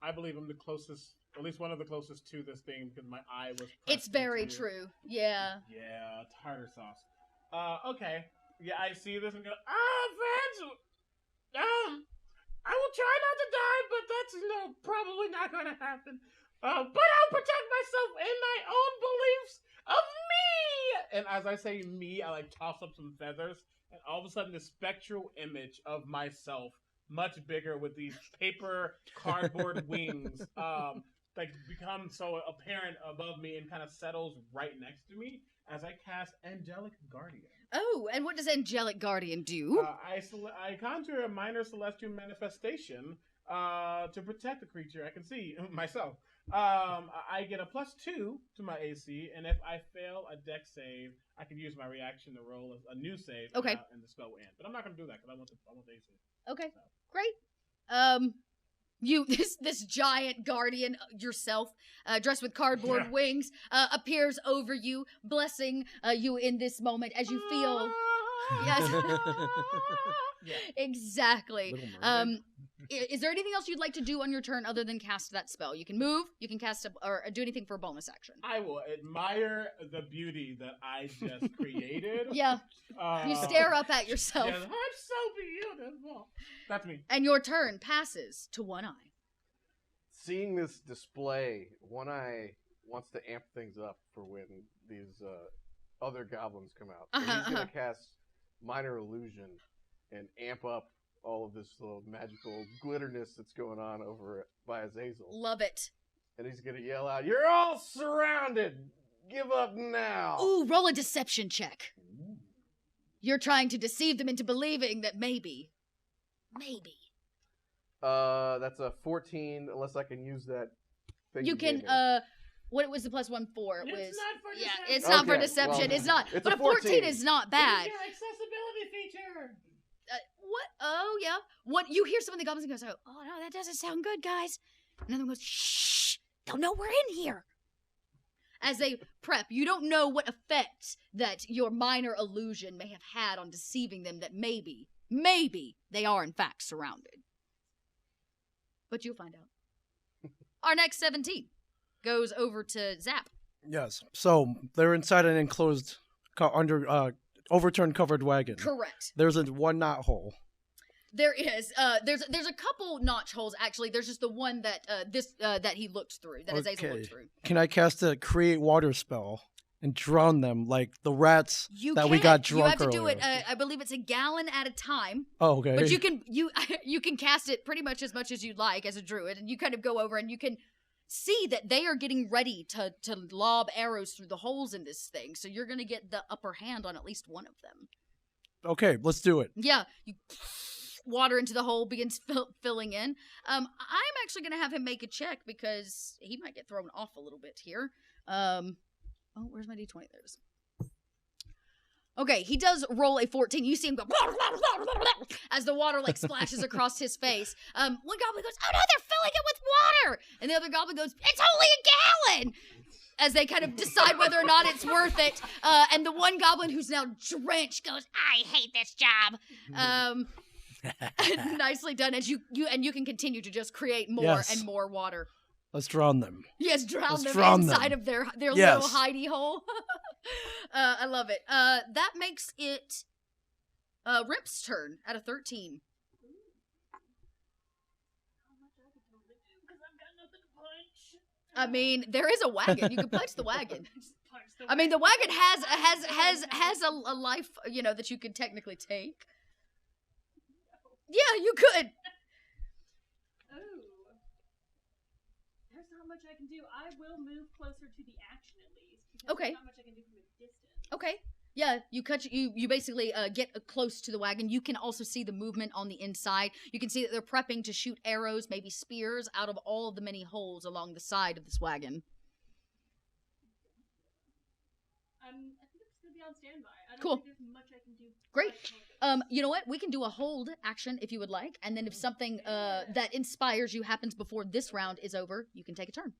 I believe I'm the closest, at least one of the closest to this thing because my eye was pressed It's very into- true. Yeah. Yeah, tartar sauce. Okay. Yeah, I see this and go, Vance! I will try not to die, but that's, probably not gonna happen. But I'll protect myself in my own beliefs of me! And as I say me, I, toss up some feathers, and all of a sudden, this spectral image of myself, much bigger with these paper cardboard wings, becomes so apparent above me and kind of settles right next to me as I cast Angelic Guardian. Oh, and what does Angelic Guardian do? I conjure a minor celestial manifestation to protect the creature I can see, myself. I get a +2 to my AC, and if I fail a dex save, I can use my reaction to roll a new save. Okay. And the spell will end. But I'm not going to do that because I want the AC. Okay, great. You this giant guardian yourself, dressed with cardboard wings, appears over you, blessing you in this moment as you feel. Yes, Yeah. exactly. Little Mermaid. Is there anything else you'd like to do on your turn other than cast that spell? You can move, you can cast or do anything for a bonus action. I will admire the beauty that I just created. Yeah, you stare up at yourself. Yes, I'm so beautiful. That's me. And your turn passes to One Eye. Seeing this display, One Eye wants to amp things up for when these other goblins come out. So he's going to cast Minor Illusion and amp up all of this little magical glitterness that's going on over by Azazel. Love it. And he's going to yell out, "You're all surrounded! Give up now!" Ooh, roll a deception check. You're trying to deceive them into believing that maybe. That's a 14, unless I can use that thing. You gave can, me. what was the plus 1 for? It was, It's not for yeah, deception. it's not for Okay, deception. well, It's not, it's but a a 14 14. is not bad. It's your accessibility feature. What? Oh, yeah. What? You hear some of the goblins and goes, oh, no, that doesn't sound good, guys. Another one goes, shh, they'll know we're in here. As they prep, you don't know what effect that your minor illusion may have had on deceiving them, that maybe they are in fact surrounded. But you'll find out. Our next 17 goes over to Zap. Yes. So they're inside an enclosed, overturned covered wagon. Correct. There's a one knot hole. There is. There's a couple notch holes actually. There's just the one that that he looked through. That Azazel looked through. Can I cast a create water spell and drown them like the rats that we got drunk You have to do earlier? it. I believe it's a gallon at a time. Oh, okay. But you can cast it pretty much as you'd like as a druid, and you kind of go over and you can see that they are getting ready to lob arrows through the holes in this thing. So you're gonna get the upper hand on at least one of them. Okay, let's do it. Yeah, you water into the hole, begins filling in. I'm actually gonna have him make a check because he might get thrown off a little bit here. Oh, where's my d20? There it is. Okay, he does roll a 14. You see him go as the water like splashes across his face. One goblin goes, "Oh no, they're filling it with water!" And the other goblin goes, "It's only a gallon!" As they kind of decide whether or not it's worth it. And the one goblin who's now drenched goes, "I hate this job." Nicely done. As you can continue to just create more and more water. Let's drown them. Yes, drown Let's them drown inside them. of their Yes. little hidey hole. I love it. That makes it Rimp's turn at a 13. I mean, there is a wagon. You can punch the wagon. I mean, the wagon has a life, that you could technically take. Yeah, you could. Oh. There's not much I can do. I will move closer to the action at least. Because Okay. There's not much I can do from a distance. Okay. Yeah, you basically get close to the wagon. You can also see the movement on the inside. You can see that they're prepping to shoot arrows, maybe spears, out of all of the many holes along the side of this wagon. I think I'm just gonna be on standby. I don't Cool. think there's much I can do. Great. besides hold it. You know what? We can do a hold action if you would like, and then if something that inspires you happens before this round is over, you can take a turn.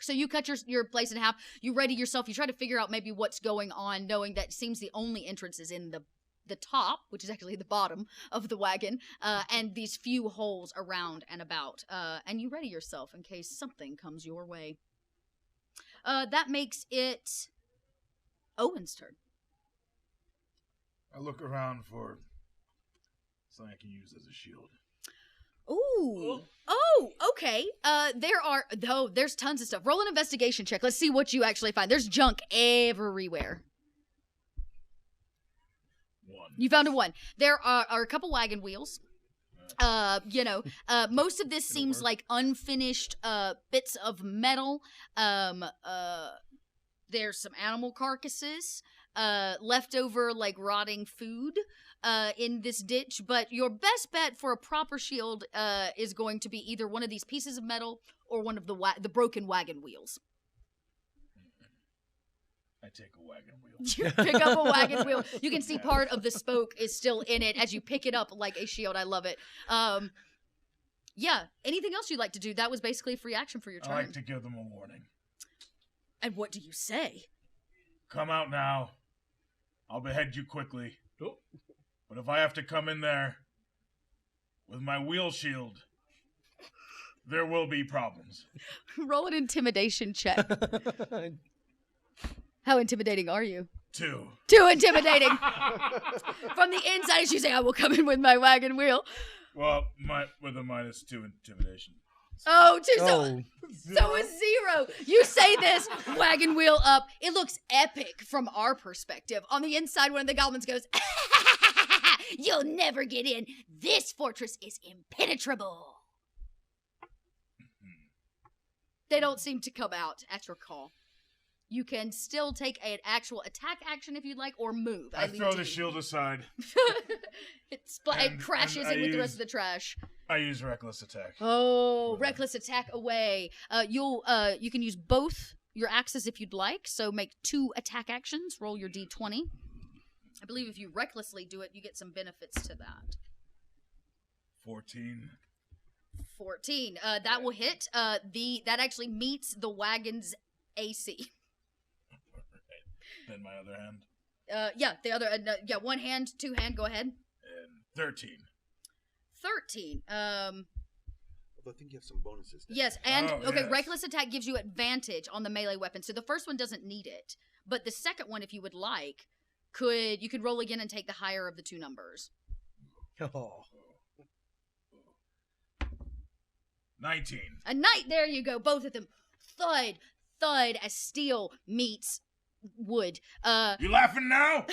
So you cut your place in half. You ready yourself. You try to figure out maybe what's going on, knowing that it seems the only entrance is in the top, which is actually the bottom of the wagon, and these few holes around and about. And you ready yourself in case something comes your way. That makes it Owen's turn. I look around for something I can use as a shield. Ooh. Oh, okay. There's tons of stuff. Roll an investigation check. Let's see what you actually find. There's junk everywhere. 1. You found a 1. There are a couple wagon wheels. Most of this seems like unfinished bits of metal. There's some animal carcasses, leftover like rotting food in this ditch, but your best bet for a proper shield is going to be either one of these pieces of metal or one of the broken wagon wheels. I take a wagon wheel. You pick up a wagon wheel. You can see part of the spoke is still in it as you pick it up like a shield. I love it. Yeah. Anything else you'd like to do? That was basically a free action for your turn. I like to give them a warning. And what do you say? Come out now. I'll behead you quickly. But if I have to come in there with my wheel shield, there will be problems. Roll an intimidation check. How intimidating are you? 2. Too intimidating. From the inside, as you say, I will come in with my wagon wheel. Well, with a -2 intimidation. Oh, so a 0. You say this, wagon wheel up. It looks epic from our perspective. On the inside, one of the goblins goes, "You'll never get in. This fortress is impenetrable." They don't seem to come out at your call. You can still take an actual attack action if you'd like, or move. I leave throw it to the you. shield aside. It crashes and in I with the use- rest of the trash. I use reckless attack. Oh, reckless attack away. You can use both your axes if you'd like. So make 2 attack actions. Roll your d20. I believe if you recklessly do it, you get some benefits to that. 14. 14. That will hit. That actually meets the wagon's AC. Then my other hand. The other. One hand, 2 hand. Go ahead. And 13. 13. Although I think you have some bonuses. There. Yes, and yes. reckless attack gives you advantage on the melee weapon. So the first one doesn't need it, but the second one, if you would like, you could roll again and take the higher of the 2 numbers. Oh. 19. A knight. There you go. Both of them. Thud, thud as steel meets wood. You laughing now?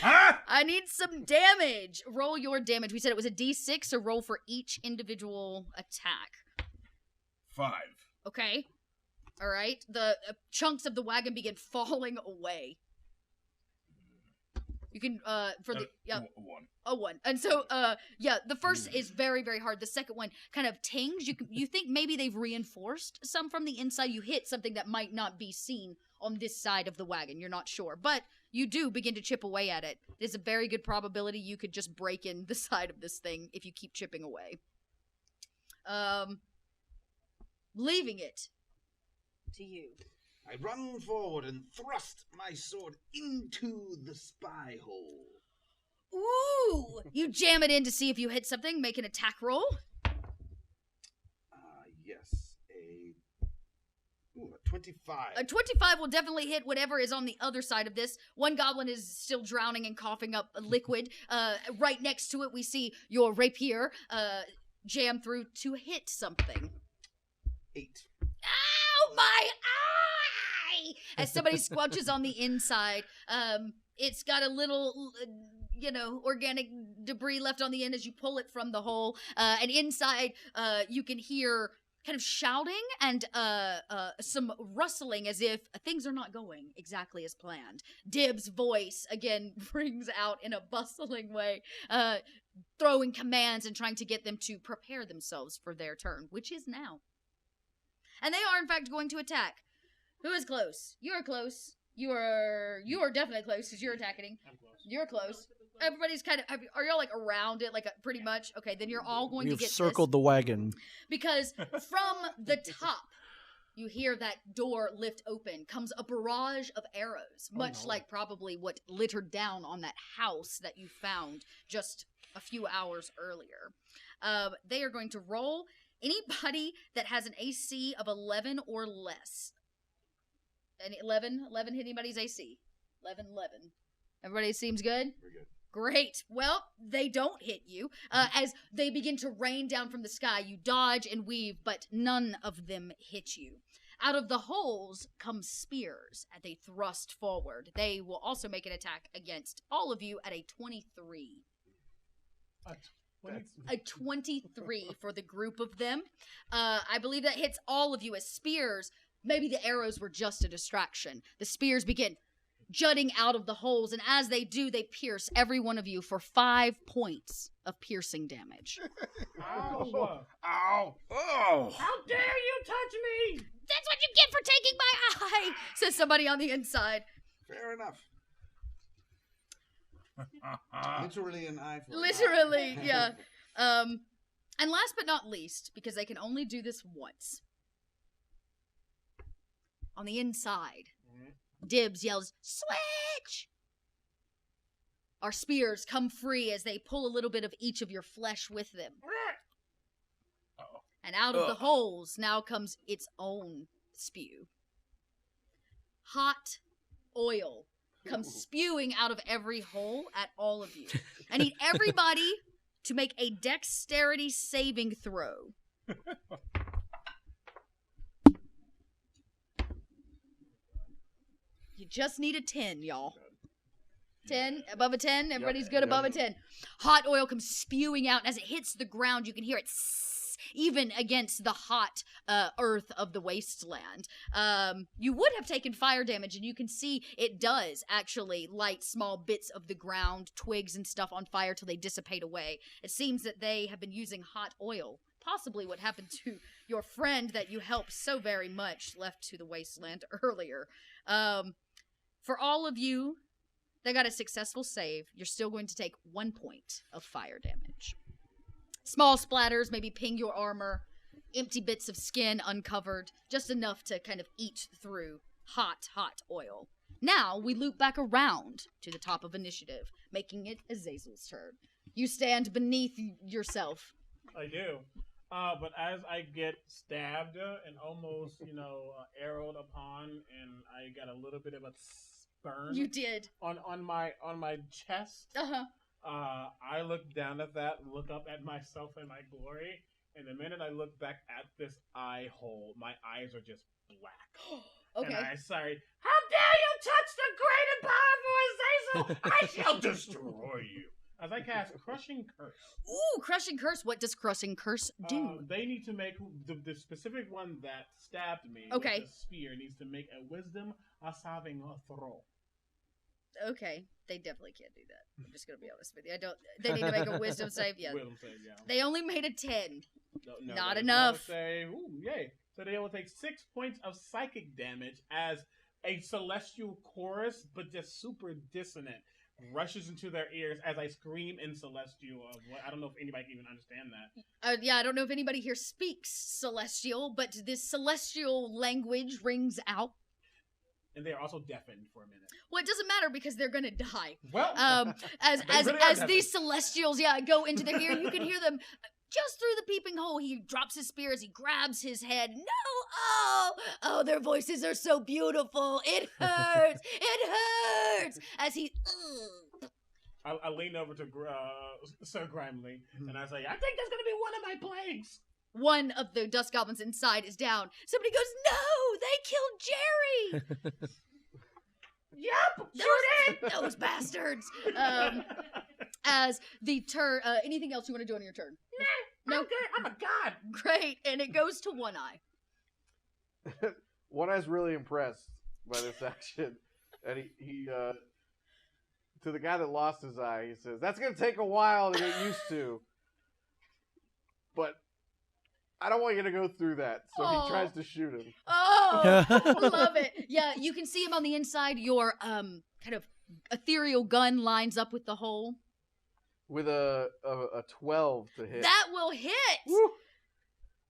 Huh? I need some damage. Roll your damage. We said it was a d6, so roll for each individual attack. 5. Okay. All right. The chunks of the wagon begin falling away. You can for the 1. a 1. And so the first is very, very hard. The second one kind of tings. You think maybe they've reinforced some from the inside. You hit something that might not be seen on this side of the wagon. You're not sure, but you do begin to chip away at it. There's a very good probability you could just break in the side of this thing if you keep chipping away. Leaving it to you. I run forward and thrust my sword into the spy hole. Ooh! You jam it in to see if you hit something. Make an attack roll. Yes. A 25. A 25 will definitely hit whatever is on the other side of this. One goblin is still drowning and coughing up liquid. Right next to it, we see your rapier jam through to hit something. 8. Ow, my eye! As somebody squelches on the inside. It's got a little, organic debris left on the end as you pull it from the hole. And inside, you can hear kind of shouting and some rustling as if things are not going exactly as planned. Dib's voice, again, rings out in a bustling way, throwing commands and trying to get them to prepare themselves for their turn, which is now. And they are, in fact, going to attack. Who is close? You are close. You are definitely close because you're attacking. I'm close. You're close. Everybody's kind of. Are y'all like around it, like pretty much? Okay, then you're all going We've to get circled this. the wagon. Because from the top, you hear that door lift open. Comes a barrage of arrows, much like probably what littered down on that house that you found just a few hours earlier. They are going to roll. Anybody that has an AC of 11 or less. Any 11 hit anybody's AC. 11. Everybody seems good? We're good. Great. Well, they don't hit you. As they begin to rain down from the sky, you dodge and weave, but none of them hit you. Out of the holes come spears, and they thrust forward. They will also make an attack against all of you at a 23. A 23 for the group of them. I believe that hits all of you as spears. Maybe the arrows were just a distraction. The spears begin jutting out of the holes, and as they do, they pierce every one of you for 5 points of piercing damage. Ow! Ow! Oh! How dare you touch me? That's what you get for taking my eye, says somebody on the inside. Fair enough. Literally an eye for an eye. Literally, yeah. And last but not least, because they can only do this once, on the inside, Dibs yells, "Switch!" Our spears come free as they pull a little bit of each of your flesh with them. Uh-oh. And out of the holes now comes its own spew. Hot oil comes spewing out of every hole at all of you. I need everybody to make a dexterity saving throw. You just need a 10, y'all. 10? Above a 10? Everybody's good above a 10. Hot oil comes spewing out. As it hits the ground, you can hear it ice, even against the hot earth of the wasteland. You would have taken fire damage, and you can see it does actually light small bits of the ground, twigs and stuff on fire till they dissipate away. It seems that they have been using hot oil. Possibly what happened to your friend that you helped so very much left to the wasteland earlier. For all of you that got a successful save, you're still going to take 1 point of fire damage. Small splatters maybe ping your armor, empty bits of skin uncovered, just enough to kind of eat through hot oil. Now we loop back around to the top of initiative, making it Azazel's turn. You stand beneath yourself. I do. But as I get stabbed and almost, arrowed upon, and I got a little bit of a burn. You did. On my chest. I look down at that, look up at myself and my glory, and the minute I look back at this eye hole, my eyes are just black. Okay. And I say, How dare you touch the great and powerful Azazel! I shall destroy you. As I cast Crushing Curse. Ooh, Crushing Curse. What does Crushing Curse do? They need to make, the specific one that stabbed me okay. with the spear needs to make a wisdom saving throw. Okay, they definitely can't do that. I'm just gonna be honest with you. They need to make a wisdom save. Yeah. Wisdom save, yeah. They only made a 10. No, not enough. Save. Ooh, yay. So they will take 6 points of psychic damage as a celestial chorus, but just super dissonant, rushes into their ears as I scream in celestial. I don't know if anybody can even understand that. Yeah, I don't know if anybody here speaks celestial, but this celestial language rings out. And they are also deafened for a minute. Well, it doesn't matter because they're gonna die. Well, as these celestials, go into their ear, you can hear them just through the peeping hole. He drops his spear as he grabs his head. No! Oh, their voices are so beautiful. It hurts. It hurts. As he. I lean over to Sir Grimely, and I say, I think that's gonna be one of my plagues. One of the dust goblins inside is down. Somebody goes, no, they killed Jerry. Yep, those bastards. As the turn, anything else you want to do on your turn? Nah, no, I'm good. I'm a god. Great, and it goes to One Eye. One Eye's really impressed by this action, and he to the guy that lost his eye, he says, "That's gonna take a while to get used to, but I don't want you to go through that." So he tries to shoot him. Oh, love it. Yeah, you can see him on the inside. Your kind of ethereal gun lines up with the hole. With a 12 to hit. That will hit. Woo!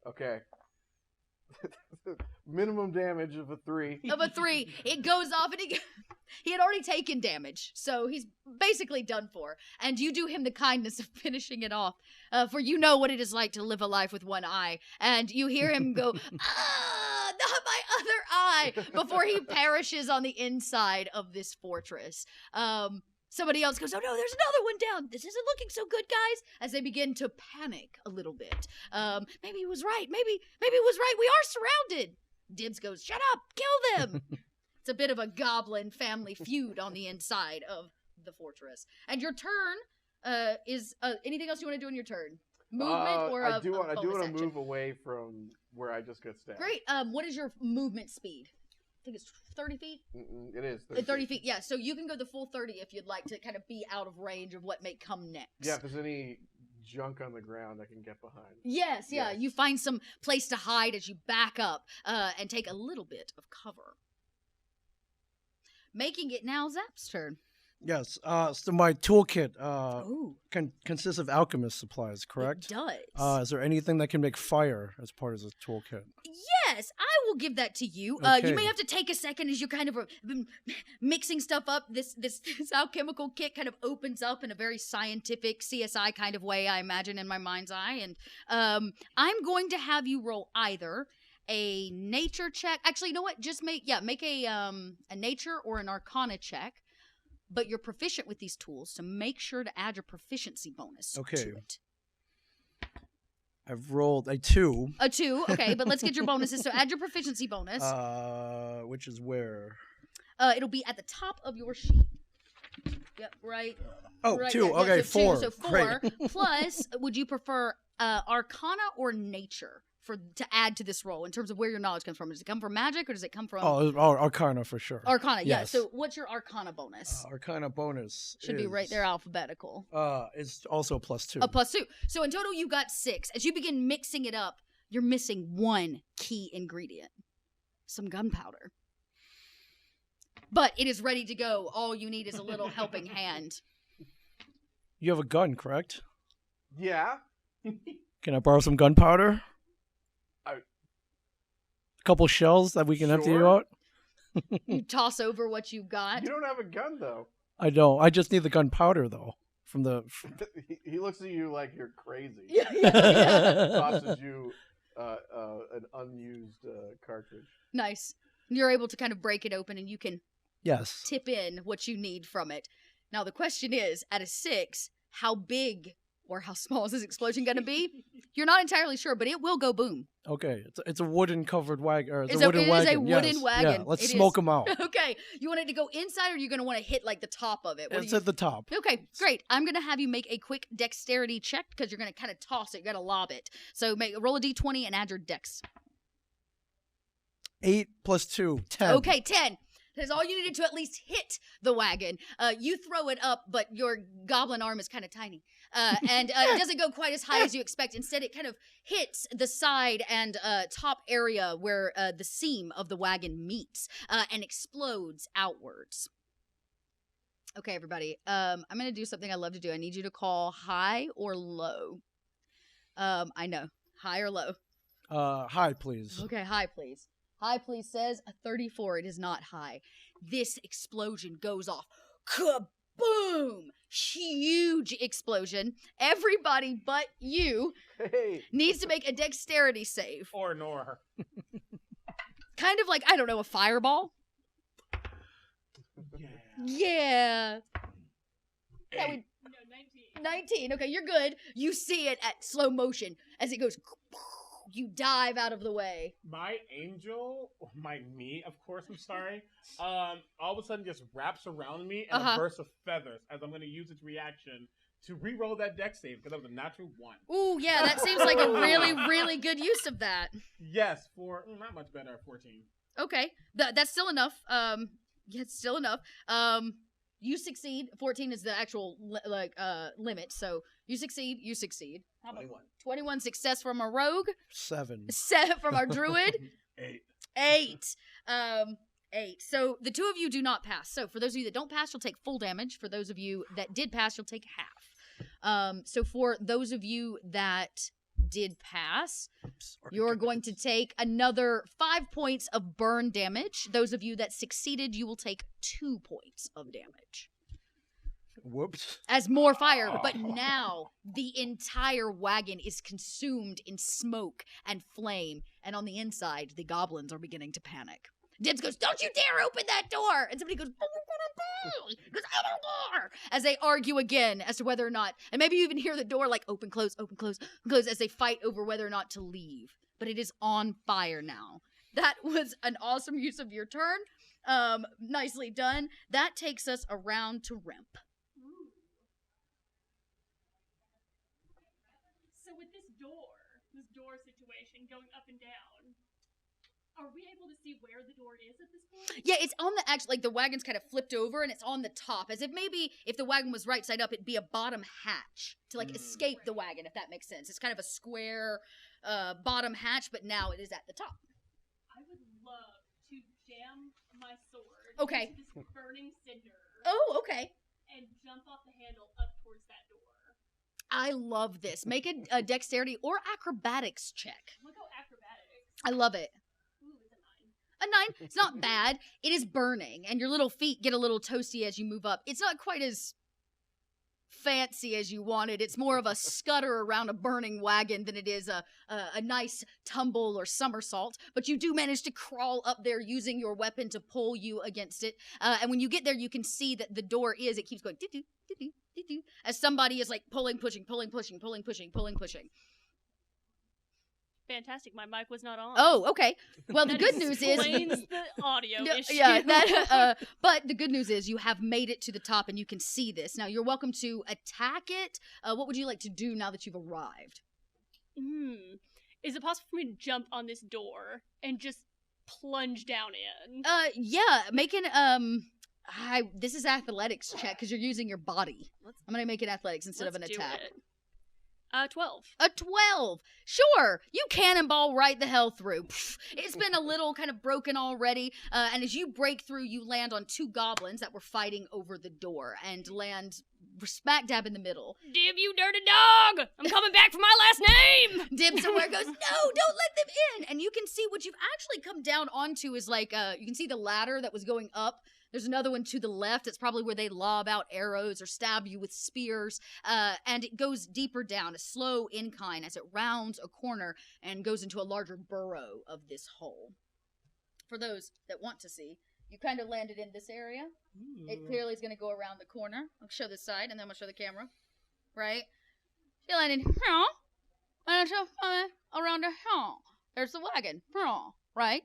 Okay. Minimum damage of a 3. Of a 3. It goes off, and he had already taken damage, so he's basically done for. And you do him the kindness of finishing it off, for you know what it is like to live a life with one eye. And you hear him go, not my other eye, before he perishes on the inside of this fortress. Somebody else goes, oh no, there's another one down. This isn't looking so good, guys. As they begin to panic a little bit. Maybe he was right. Maybe he was right. We are surrounded. Dibs goes, shut up, kill them. It's a bit of a goblin family feud on the inside of the fortress. And your turn is anything else you want to do in your turn? Movement or I do want to action? move away from where I just got stabbed. Great. What is your movement speed? I think it's 30 feet? It is. 30 feet, yeah. So you can go the full 30 if you'd like to kind of be out of range of what may come next. Yeah, if there's any junk on the ground I can get behind. Yes, yeah. You find some place to hide as you back up and take a little bit of cover. Making it now Zap's turn. Yes. So my toolkit Ooh. consists of alchemist supplies, correct? It does. Is there anything that can make fire as part of the toolkit? Yes, I will give that to you. Okay. You may have to take a second as you're kind of mixing stuff up. This alchemical kit kind of opens up in a very scientific CSI kind of way, I imagine, in my mind's eye. And I'm going to have you roll either a nature check. Actually, you know what? Just make a nature or an arcana check. But you're proficient with these tools, so make sure to add your proficiency bonus to it. I've rolled a 2. A 2, okay, but let's get your bonuses. So add your proficiency bonus. Which is where? It'll be at the top of your sheet. Yep, right. Oh, right, 2. yeah, Okay, so 4. So 4 Great. plus. Would you prefer Arcana or Nature to add to this role in terms of where your knowledge comes from. Does it come from magic or does it come from... Arcana for sure. Arcana, yeah. Yes. So what's your Arcana bonus? Arcana bonus Should be right there alphabetical. It's also +2. A +2. So in total, you got 6. As you begin mixing it up, you're missing one key ingredient. Some gunpowder. But it is ready to go. All you need is a little helping hand. You have a gun, correct? Yeah. Can I borrow some gunpowder? A couple shells that we can empty you out? You toss over what you got. You don't have a gun, though. I don't. I just need the gunpowder, though. From the... He looks at you like you're crazy. Yeah. Tosses you an unused cartridge. Nice. You're able to kind of break it open and you can Yes. tip in what you need from it. Now the question is, at a 6, how big or how small is this explosion going to be? You're not entirely sure, but it will go boom. Okay. It's a wooden covered wagon. Or It it's a wooden wagon. is a wooden Yes. wagon. Yeah, let's It smoke is. them out. Okay. You want it to go inside or are you going to want to hit like the top of it? What do It's you at the top. Okay, great. I'm going to have you make a quick dexterity check because you're going to kind of toss it. You're going to lob it. So roll a d20 and add your dex. 8 + 2, 10. Okay, 10. That's all you needed to at least hit the wagon. You throw it up, but your goblin arm is kind of tiny. And it doesn't go quite as high as you expect. Instead, it kind of hits the side and top area where the seam of the wagon meets and explodes outwards. Okay, everybody. I'm going to do something I love to do. I need you to call high or low. I know. High or low? High, please. Okay, high, please. High, please says a 34. It is not high. This explosion goes off. Kaboom! Huge explosion. Everybody but you needs to make a dexterity save. Or nor. Kind of like, I don't know, a fireball? Yeah. That would, No, 19. 19. Okay, you're good. You see it at slow motion as it goes. You dive out of the way. My angel, or me, of course, I'm sorry, all of a sudden just wraps around me in a burst of feathers as I'm going to use its reaction to re-roll that dex save because that was a natural 1. Ooh, yeah, that seems like a really, really good use of that. Yes, for not much better, 14. Okay, that's still enough. Yeah, it's still enough. You succeed. 14 is the actual limit, so you succeed. You succeed. 21. 21 success from a rogue. 7. 7 from our druid. 8. 8. 8. So the two of you do not pass. So for those of you that don't pass, you'll take full damage. For those of you that did pass, you'll take half. So for those of you that did pass, you're going to take another 5 points of burn damage. Those of you that succeeded, you will take 2 points of damage. Whoops. As more fire, but now the entire wagon is consumed in smoke and flame, and on the inside, the goblins are beginning to panic. Dibs goes, "Don't you dare open that door!" And somebody goes, goes, "Other door!" As they argue again as to whether or not, and maybe you even hear the door like open, close, open, close, close, as they fight over whether or not to leave. But it is on fire now. That was an awesome use of your turn. Nicely done. That takes us around to Rimp. So with this door situation going up and down, are we able to see where the door is at this point? Yeah, it's on the like the wagon's kind of flipped over and it's on the top, as if maybe if the wagon was right side up, it'd be a bottom hatch to like escape the wagon, if that makes sense. It's kind of a square bottom hatch, but now it is at the top. I would love to jam my sword Okay. into this burning cinder Oh, okay. and jump off the handle up towards that door. I love this. Make a dexterity or acrobatics check. We'll go acrobatics. I love it. Ooh, it's a 9. A 9. It's not bad. It is burning, and your little feet get a little toasty as you move up. It's not quite as fancy as you wanted. It's more of a scutter around a burning wagon than it is a nice tumble or somersault. But you do manage to crawl up there using your weapon to pull you against it. And when you get there, you can see that the door it keeps going doo-doo, doo-doo, doo-doo, as somebody is like pulling, pushing. Fantastic. My mic was not on. Oh, okay. Well, the That good news is... explains the audio issue. Yeah, but the good news is you have made it to the top and you can see this. Now, you're welcome to attack it. What would you like to do now that you've arrived? Is it possible for me to jump on this door and just plunge down in? Yeah, make an, this is athletics check, because you're using your body. I'm gonna make it athletics instead of an attack. 12. A 12. Sure, you cannonball right the hell through. Pfft, it's been a little kind of broken already, and as you break through, you land on 2 goblins that were fighting over the door, and land smack dab in the middle. Dib, you dirty dog! I'm coming back for my last name! Dib somewhere goes, no, don't let them in! And you can see what you've actually come down onto is like, you can see the ladder that was going up. There's another one to the left. It's probably where they lob out arrows or stab you with spears. And it goes deeper down, a slow incline as it rounds a corner and goes into a larger burrow of this hole. For those that want to see, you kind of landed in this area. It clearly is going to go around the corner. I'll show this side, and then I'm going to show the camera. Right? You landed here. And around here. There's the wagon. Right?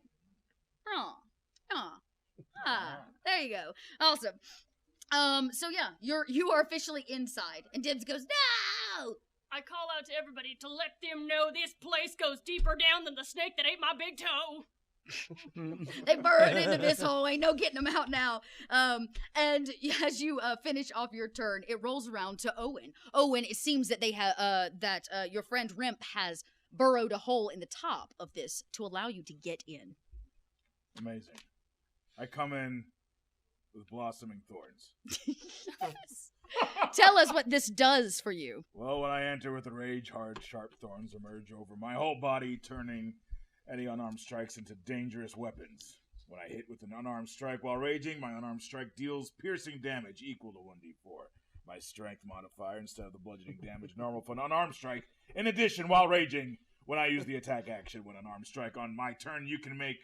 There you go. Awesome. So yeah, you are officially inside, and Dibs goes, no! I call out to everybody to let them know this place goes deeper down than the snake that ate my big toe. They burrowed into this hole. Ain't no getting them out now. And as you finish off your turn, it rolls around to Owen. Owen, it seems that they have your friend Rimp has burrowed a hole in the top of this to allow you to get in. Amazing. I come in with blossoming thorns. Tell us what this does for you. Well, when I enter with a rage, hard, sharp thorns emerge over my whole body, turning any unarmed strikes into dangerous weapons. When I hit with an unarmed strike while raging, my unarmed strike deals piercing damage equal to 1d4. My strength modifier instead of the bludgeoning damage normal for an unarmed strike. In addition, while raging, when I use the attack action when unarmed strike on my turn, you can make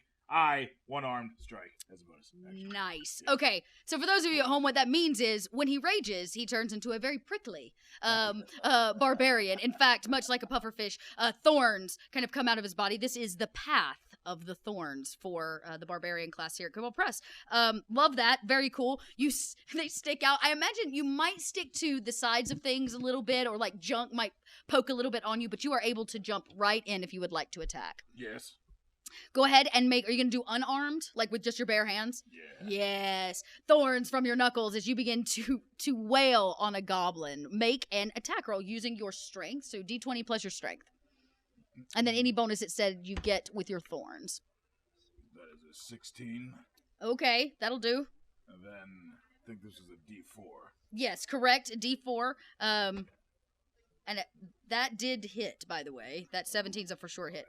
one-armed strike as a bonus action. Nice. Yeah. Okay, so for those of you at home, what that means is when he rages, he turns into a very prickly barbarian. In fact, much like a pufferfish, thorns kind of come out of his body. This is the path of the thorns for the barbarian class here at Kobold Press. Love that. Very cool. They stick out. I imagine you might stick to the sides of things a little bit, or like junk might poke a little bit on you, but you are able to jump right in if you would like to attack. Yes. Go ahead and are you going to do unarmed, like with just your bare hands? Yeah. Yes. Thorns from your knuckles as you begin to wail on a goblin. Make an attack roll using your strength, so d20 plus your strength. And then any bonus it said you get with your thorns. That is a 16. Okay, that'll do. And then I think this is a d4. Yes, correct, a d4. That did hit, by the way. That 17's a for sure hit.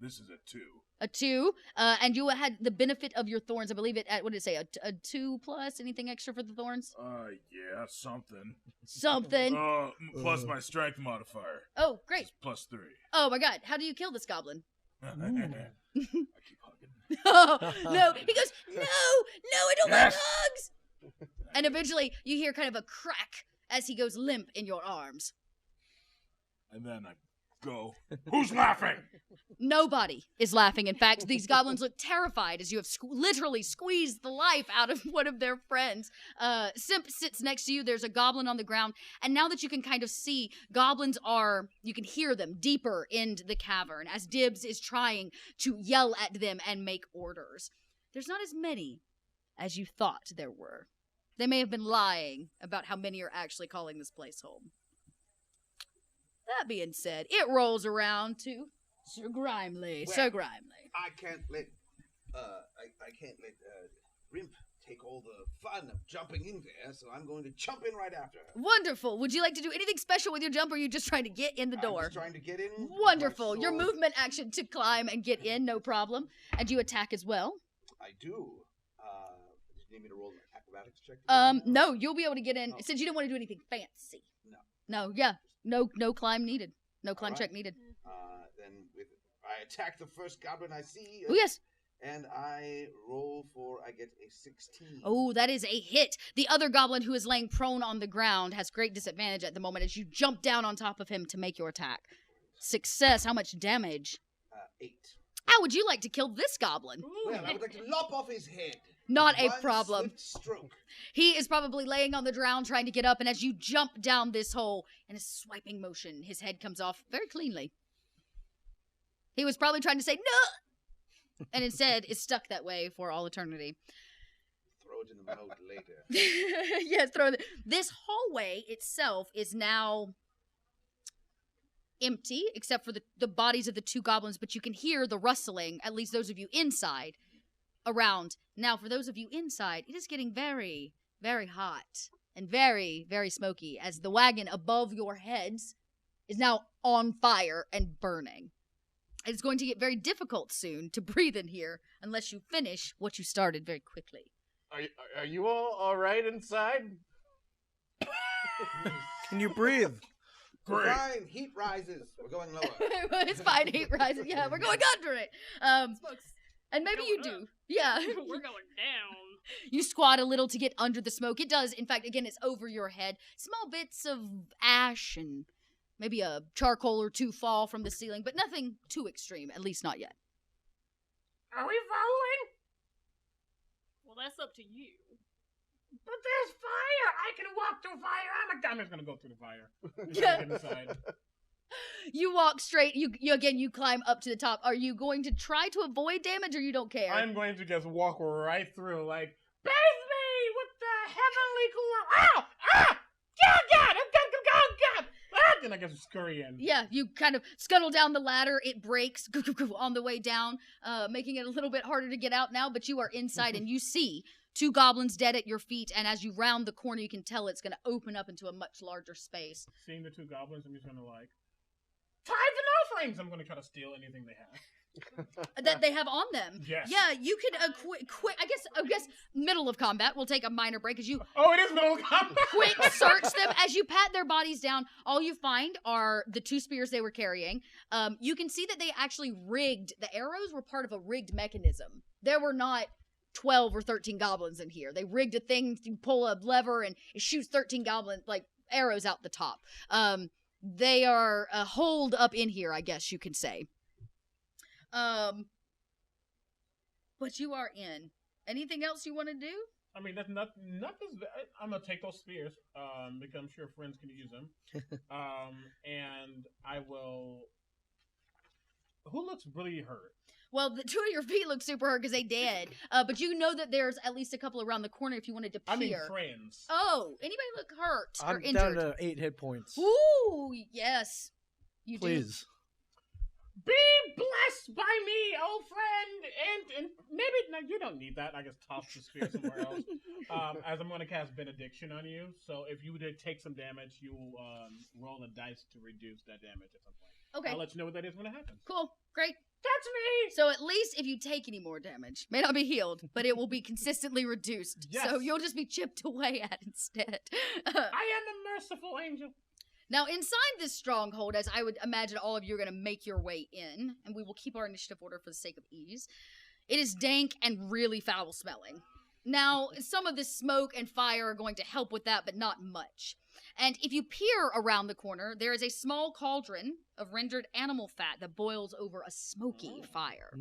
This is a 2. A 2, and you had the benefit of your thorns. I believe it at, what did it say, a 2 plus? Anything extra for the thorns? Yeah, something. Something. Plus my strength modifier. Oh, great. Plus 3. Oh my god, how do you kill this goblin? I keep hugging. Oh, no. He goes, no, I don't like hugs. And eventually you hear kind of a crack as he goes limp in your arms. And then I go, who's laughing? Nobody is laughing. In fact, these goblins look terrified as you have literally squeezed the life out of one of their friends. Simp sits next to you. There's a goblin on the ground. And now that you can kind of see, goblins you can hear them deeper into the cavern as Dibs is trying to yell at them and make orders. There's not as many as you thought there were. They may have been lying about how many are actually calling this place home. That being said, it rolls around to Sir Grimley. Well, Sir Grimley. I can't let Rimp take all the fun of jumping in there, so I'm going to jump in right after her. Wonderful. Would you like to do anything special with your jump, or are you just trying to get in the door? I'm just trying to get in. Wonderful. Your movement action to climb and get in, no problem. And you attack as well? I do. Did you need me to roll an acrobatics check? No, you'll be able to get in, since you didn't want to do anything fancy. No, yeah. No climb needed. No climb check needed. Then I attack the first goblin I see. Oh, yes. And I roll I get a 16. Oh, that is a hit. The other goblin who is laying prone on the ground has great disadvantage at the moment as you jump down on top of him to make your attack. Success. How much damage? 8. How would you like to kill this goblin? Well, I would like to lop off his head. Not a One problem. swift stroke. He is probably laying on the ground trying to get up, and as you jump down this hole in a swiping motion, his head comes off very cleanly. He was probably trying to say, no! And instead is stuck that way for all eternity. Throw it in the mouth later. Yes, this hallway itself is now empty, except for the bodies of the two goblins, but you can hear the rustling, at least those of you inside, around. Now, for those of you inside, it is getting very, very hot and very, very smoky as the wagon above your heads is now on fire and burning. It's going to get very difficult soon to breathe in here unless you finish what you started very quickly. Are you all right inside? Can you breathe? Great. Fine, heat rises. We're going lower. It's fine, heat rises. Yeah, we're going under it. And maybe you do. Yeah. We're going down. You squat a little to get under the smoke. It does, in fact, again, it's over your head. Small bits of ash and maybe a charcoal or two fall from the ceiling, but nothing too extreme, at least not yet. Are we following? Well, that's up to you. But there's fire. I can walk through fire. I'm just gonna go through the fire. Yeah. Get inside. You walk straight, you climb up to the top. Are you going to try to avoid damage or you don't care? I'm going to just walk right through, like, Bathe me with the heavenly glow. Ow! Ah! Oh, God! Oh, God! Ah! and I guess scurry in. Yeah, you kind of scuttle down the ladder. It breaks on the way down, making it a little bit harder to get out now, but you are inside and you see two goblins dead at your feet, and as you round the corner, you can tell it's going to open up into a much larger space. Seeing the two goblins, I'm just going to, like, tithes and offerings! I'm going to try to steal anything they have. That they have on them. Yes. Yeah, you could quick. I guess middle of combat. We'll take a minor break as you Oh, it is middle of combat. quick search them. As you pat their bodies down, all you find are the two spears they were carrying. You can see that they actually rigged. The arrows were part of a rigged mechanism. There were not 12 or 13 goblins in here. They rigged a thing. You pull a lever and it shoots 13 goblin like arrows out the top. They are holed up in here, I guess you can say. But you are in. Anything else you want to do? I mean, that's nothing's. I'm gonna take those spears, because I'm sure friends can use them. And I will. Who looks really hurt? Well, the two of your feet look super hurt because they dead. But you know that there's at least a couple around the corner if you wanted to peer. I mean, friends. Oh, anybody look hurt or I'm injured? down to 8 hit points. Ooh, yes. You Please. Be blessed by me, old friend, and maybe no, you don't need that. I guess toss the spear somewhere else. As I'm going to cast benediction on you, so if you did take some damage, you will roll a dice to reduce that damage at some point. Okay. I'll let you know what that is when it happens. Cool. Great. That's me. So at least if you take any more damage, may not be healed, but it will be consistently reduced. Yes. So you'll just be chipped away at instead. I am a merciful angel. Now, inside this stronghold, as I would imagine all of you are going to make your way in, and we will keep our initiative order for the sake of ease, it is dank and really foul-smelling. Now, some of this smoke and fire are going to help with that, but not much. And if you peer around the corner, there is a small cauldron of rendered animal fat that boils over a smoky fire.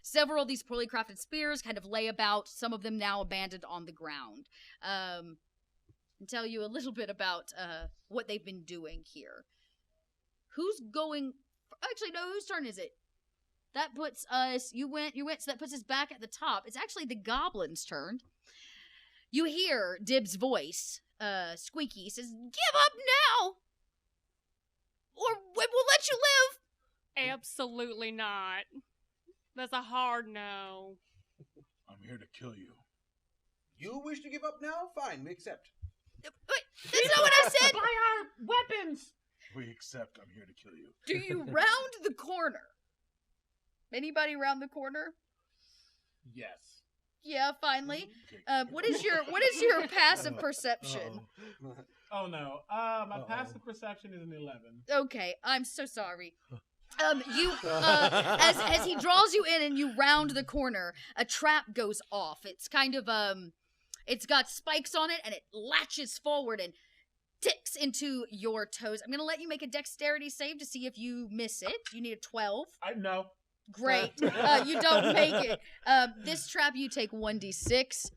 Several of these poorly crafted spears kind of lay about, some of them now abandoned on the ground. And tell you a little bit about what they've been doing here. Who's going? Actually, no. Whose turn is it? That puts us. You went. So that puts us back at the top. It's actually the goblin's turn. You hear Dib's voice, squeaky, says, "Give up now, or we will let you live." Absolutely not. That's a hard no. I'm here to kill you. You wish to give up now? Fine, we accept. Wait, that's not what I said. By our weapons. We accept. I'm here to kill you. Do you round the corner? Anybody round the corner? Yes. Yeah, finally. Okay. What is your passive perception? Oh no. My passive perception is an 11. Okay, I'm so sorry. As he draws you in and you round the corner, a trap goes off. It's kind of it's got spikes on it and it latches forward and ticks into your toes. I'm gonna let you make a dexterity save to see if you miss it. You need a 12. No. Great. You don't make it. This trap, you take 1d6.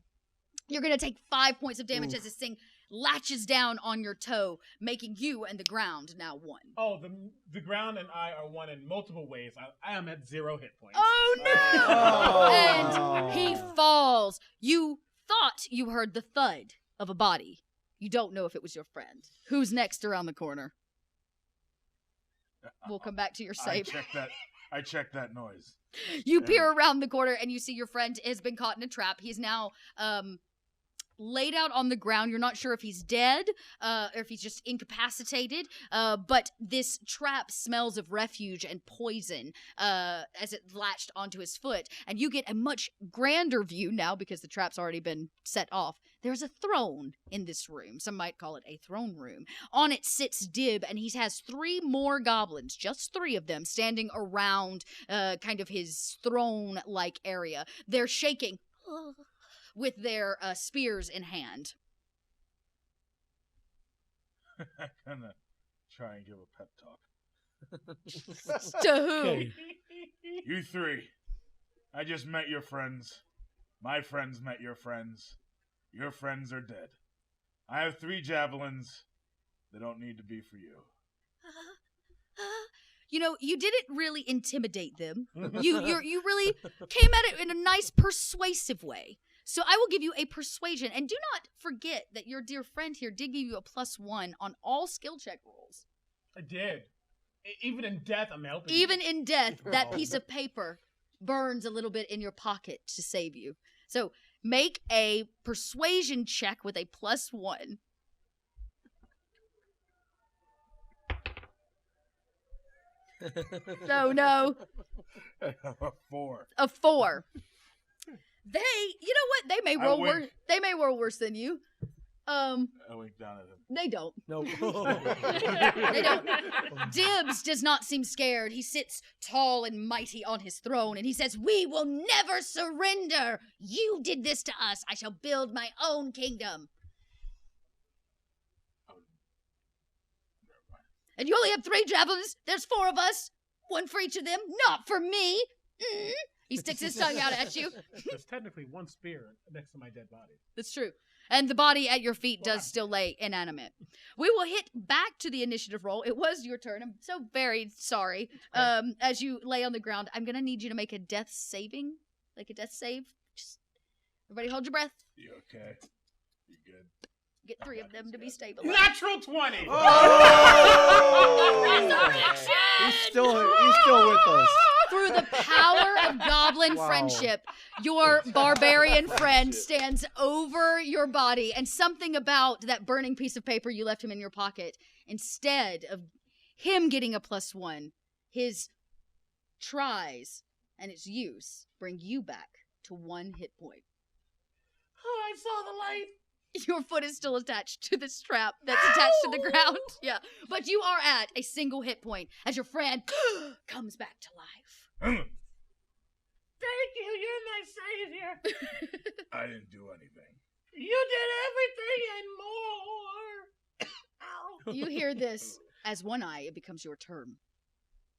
You're going to take 5 points of damage as this thing latches down on your toe, making you and the ground now one. Oh, the ground and I are one in multiple ways. I am at 0 hit points. Oh, no! Oh. And he falls. You thought you heard the thud of a body. You don't know if it was your friend. Who's next around the corner? We'll come back to your save. I checked that noise. You peer around the corner and you see your friend has been caught in a trap. He's now laid out on the ground. You're not sure if he's dead or if he's just incapacitated, but this trap smells of refuge and poison as it latched onto his foot. And you get a much grander view now because the trap's already been set off. There's a throne in this room. Some might call it a throne room. On it sits Dib, and he has 3 more goblins, just 3 of them, standing around kind of his throne-like area. They're shaking with their spears in hand. I'm gonna try and give a pep talk. To who? Okay. You 3, I just met your friends. My friends met your friends. Your friends are dead. I have 3 javelins. They don't need to be for you. You know, you didn't really intimidate them. You really came at it in a nice, persuasive way. So I will give you a persuasion. And do not forget that your dear friend here did give you a +1 on all skill check rolls. I did. Even in death, I'm helping. Even in death, that piece of paper burns a little bit in your pocket to save you. So make a persuasion check with a +1. No. A 4. A 4. You know what? They may I roll wink. worse. They may roll worse than you. I wink down at him. They don't. No. They don't. Dibs does not seem scared. He sits tall and mighty on his throne, and he says, "We will never surrender. You did this to us. I shall build my own kingdom." And you only have 3 javelins. There's 4 of us. 1 for each of them. Not for me. He sticks his tongue out at you. There's technically 1 spear next to my dead body. That's true. And the body at your feet does still lay inanimate. We will hit back to the initiative roll. It was your turn. I'm so very sorry. As you lay on the ground, I'm going to need you to make a death saving. Like a death save. Just everybody hold your breath. You okay? You good? Get 3 of them to be stable. Natural 20! He's still with us. Through the power of goblin friendship, your barbarian friend stands over your body, and something about that burning piece of paper you left him in your pocket, instead of him getting a +1, his tries and its use bring you back to 1 hit point. Oh, I saw the light. Your foot is still attached to the strap that's attached to the ground. Yeah. But you are at a single hit point as your friend comes back to life. Thank you, you're my savior. I didn't do anything. You did everything and more. Ow. You hear this as One Eye, it becomes your turn.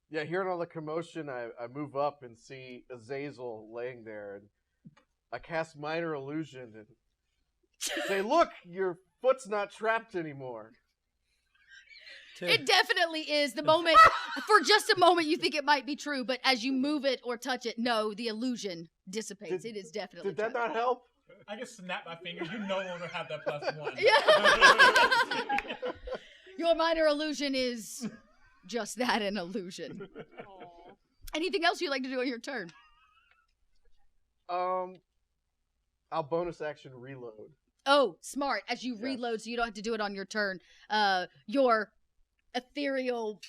Yeah, hearing all the commotion, I move up and see Azazel laying there, and I cast Minor Illusion and say, "Look, your foot's not trapped anymore." It definitely is. The moment, for just a moment, you think it might be true, but as you move it or touch it, no, the illusion dissipates. It is definitely Did that trapped. not help? I just snapped my fingers. You no longer have that +1. Yeah. Your minor illusion is just that, an illusion. Aw. Anything else you'd like to do on your turn? I'll bonus action reload. Oh, smart. As you Yes. reload, so you don't have to do it on your turn, your ethereal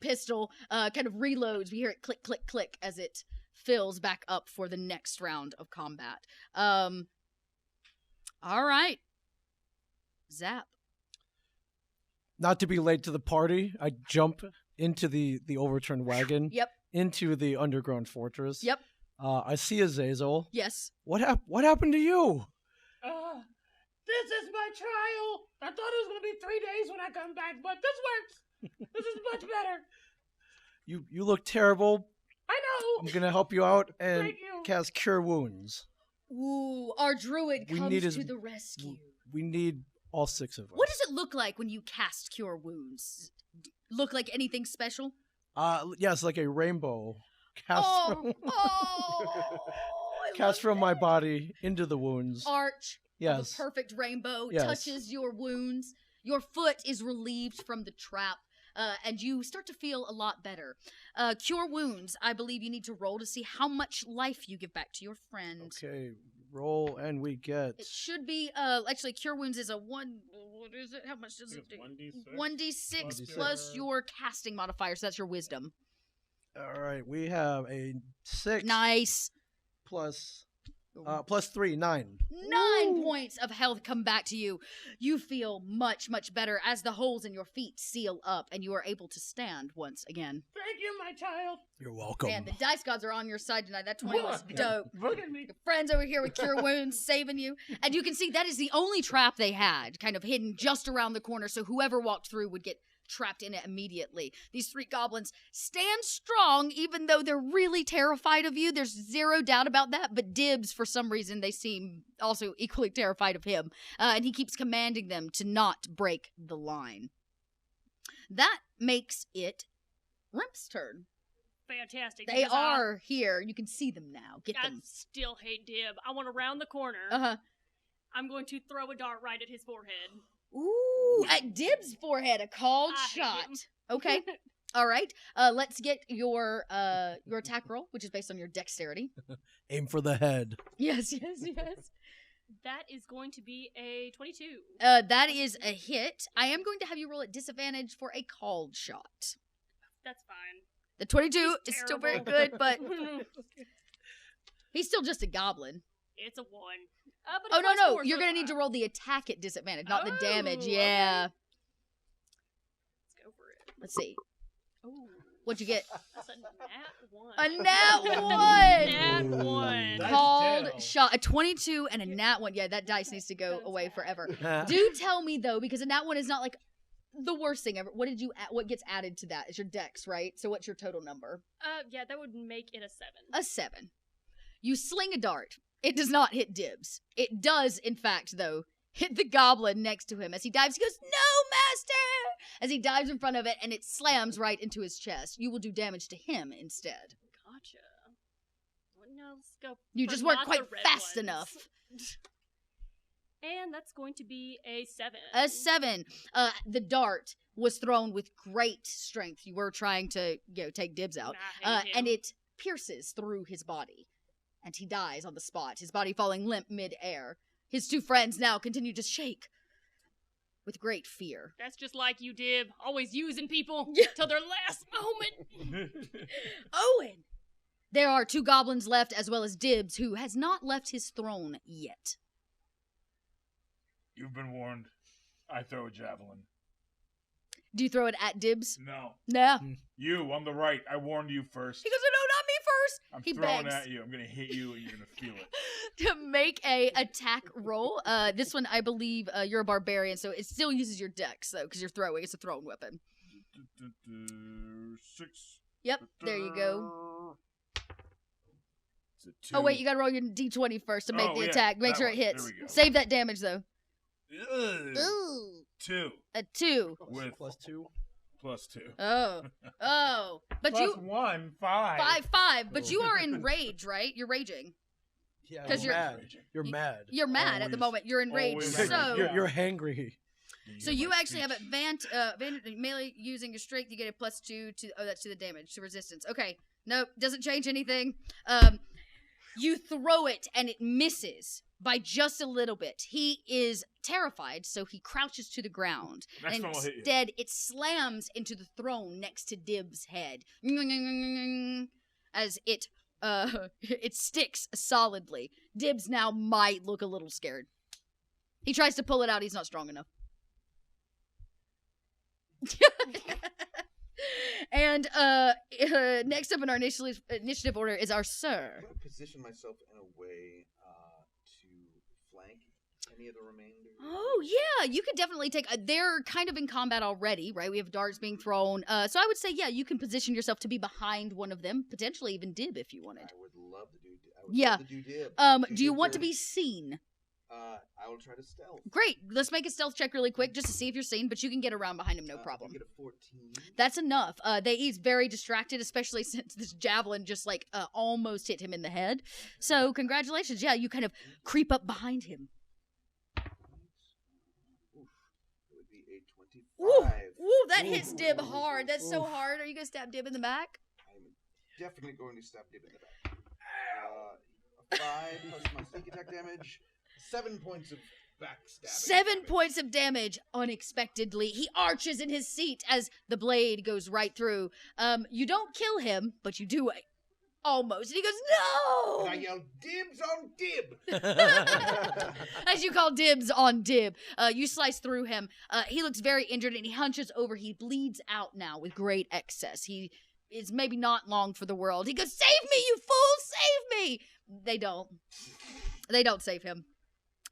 pistol kind of reloads. We hear it click, click, click as it fills back up for the next round of combat. All right. Zap. Not to be late to the party, I jump into the overturned wagon. Yep. Into the underground fortress. Yep. I see Azazel. Yes. What happened to you? This is my trial. I thought it was going to be 3 days when I come back, but this works. This is much better. You look terrible. I know. I'm gonna help you out and Thank you. cast Cure Wounds. Ooh, our druid We comes need to his- the rescue. We need all 6 of us. What does it look like when you cast Cure Wounds? Look like anything special? Yes, like a rainbow cast Oh, I cast love from my that. body into the wounds. Arch of Yes. a perfect rainbow Yes. touches your wounds. Your foot is relieved from the trap, and you start to feel a lot better. Cure Wounds, I believe you need to roll to see how much life you give back to your friend. Okay, roll and we get. It should be, actually, Cure Wounds is a 1, what is it? How much does it do? 1d6. 1d6 1d6. plus your casting modifier, so that's your wisdom. All right, we have a 6 Nice. plus +3, 9. 9 points of health come back to you. You feel much, much better as the holes in your feet seal up and you are able to stand once again. Thank you, my child. You're welcome. Man, the dice gods are on your side tonight. That 20 was Look. dope. Look at me. Your friends over here with Cure Wounds saving you. And you can see that is the only trap they had, kind of hidden just around the corner, so whoever walked through would get trapped in it immediately. These 3 goblins stand strong, even though they're really terrified of you. There's zero doubt about that. But Dibs, for some reason, they seem also equally terrified of him. And he keeps commanding them to not break the line. That makes it Rimp's turn. Fantastic. They because are here. You can see them now. Get I them. still hate Dib. I want to round the corner. Uh-huh. I'm going to throw a dart right at his forehead. Ooh, at Dib's forehead, a called I hate shot. him. Okay. All right. Let's get your attack roll, which is based on your dexterity. Aim for the head. Yes, yes, yes. That is going to be a 22. That is a hit. I am going to have you roll at disadvantage for a called shot. That's fine. The 22 He's is still very terrible. good, but he's still just a goblin. It's a 1. But Oh, a no, plus no. 4, You're so going to it's need to roll the attack at disadvantage, not the damage. Oh, Yeah. okay. Let's go for it. Let's see. Ooh, What'd you get? that's a nat 1. A nat 1! Nat 1. That's Called jail. shot. A 22 and a nat 1. Yeah, that dice needs to go That's away bad. forever. Do tell me though, because a nat 1 is not like the worst thing ever. What gets added to that? It's your dex, right? So what's your total number? Yeah, that would make it a 7. A 7. You sling a dart. It does not hit Dibs. It does, in fact, though, hit the goblin next to him. As he dives, he goes, "No, master!" As he dives in front of it, and it slams right into his chest. You will do damage to him instead. Gotcha. Well, no, let's go. You for just weren't not quite the red fast ones. enough. And that's going to be a 7. A 7. The dart was thrown with great strength. You were trying to, take Dibs out. I hate And him. it pierces through his body. And he dies on the spot, his body falling limp mid-air. His 2 friends now continue to shake with great fear. That's just like you, Dib. Always using people Yeah. till their last moment. Owen! There are 2 goblins left, as well as Dibs, who has not left his throne yet. You've been warned. I throw a javelin. Do you throw it at Dibs? No. No. You, on the right. I warned you first. He goes, "No, not me first." I'm He throwing begs. at you. I'm gonna hit you and you're gonna feel it. To make a attack roll. This one, I believe, you're a barbarian, so it still uses your dex, though, because you're throwing. It's a thrown weapon. 6. Yep, there you go. It's a 2. Oh, wait, you gotta roll your d20 first to make Oh, the yeah, attack. Make that sure it one. hits. There we go. Save that damage, though. Ugh. Ooh. 2 A 2. with +2. +2. Oh. But Plus you... 1, 5. 5. But you are in rage, right? You're raging. Yeah, 'Cause you're you're- mad. You're mad. You're mad at the Always- moment. You're enraged. always So... angry. You're hangry. So you actually have advantage melee using your strength. You get a +2 to that's to the damage to resistance. Okay, nope, doesn't change anything. You throw it and it misses by just a little bit. He is terrified, so he crouches to the ground. Next and one will hit you. instead, it slams into the throne next to Dib's head as it it sticks solidly. Dibs now might look a little scared. He tries to pull it out. He's not strong enough. And next up in our initiative order is our I'm sir. going to position myself in a way to flank any of the remainder? Oh, yeah, you could definitely take... they're kind of in combat already, right? We have darts being thrown. So I would say, yeah, you can position yourself to be behind one of them, potentially even Dib if you wanted. I would love to do Dib. Do you want to be seen? I will try to stealth. Great. Let's make a stealth check really quick just to see if you're seen, but you can get around behind him, no problem. I get a 14. That's enough. He's very distracted, especially since this javelin just almost hit him in the head. So congratulations. Yeah, you kind of creep up behind him. Oof. It would be a 25. Ooh, that hits Dib hard. That's so hard. Are you going to stab Dib in the back? I'm definitely going to stab Dib in the back. 5 plus my sneak attack damage. 7 points of backstabbing. 7 points of damage unexpectedly. He arches in his seat as the blade goes right through. You don't kill him, but you do almost. And he goes, no! And I yell, dibs on Dib! As you call dibs on Dib. You slice through him. He looks very injured and he hunches over. He bleeds out now with great excess. He is maybe not long for the world. He goes, save me, you fool! Save me! They don't. They don't save him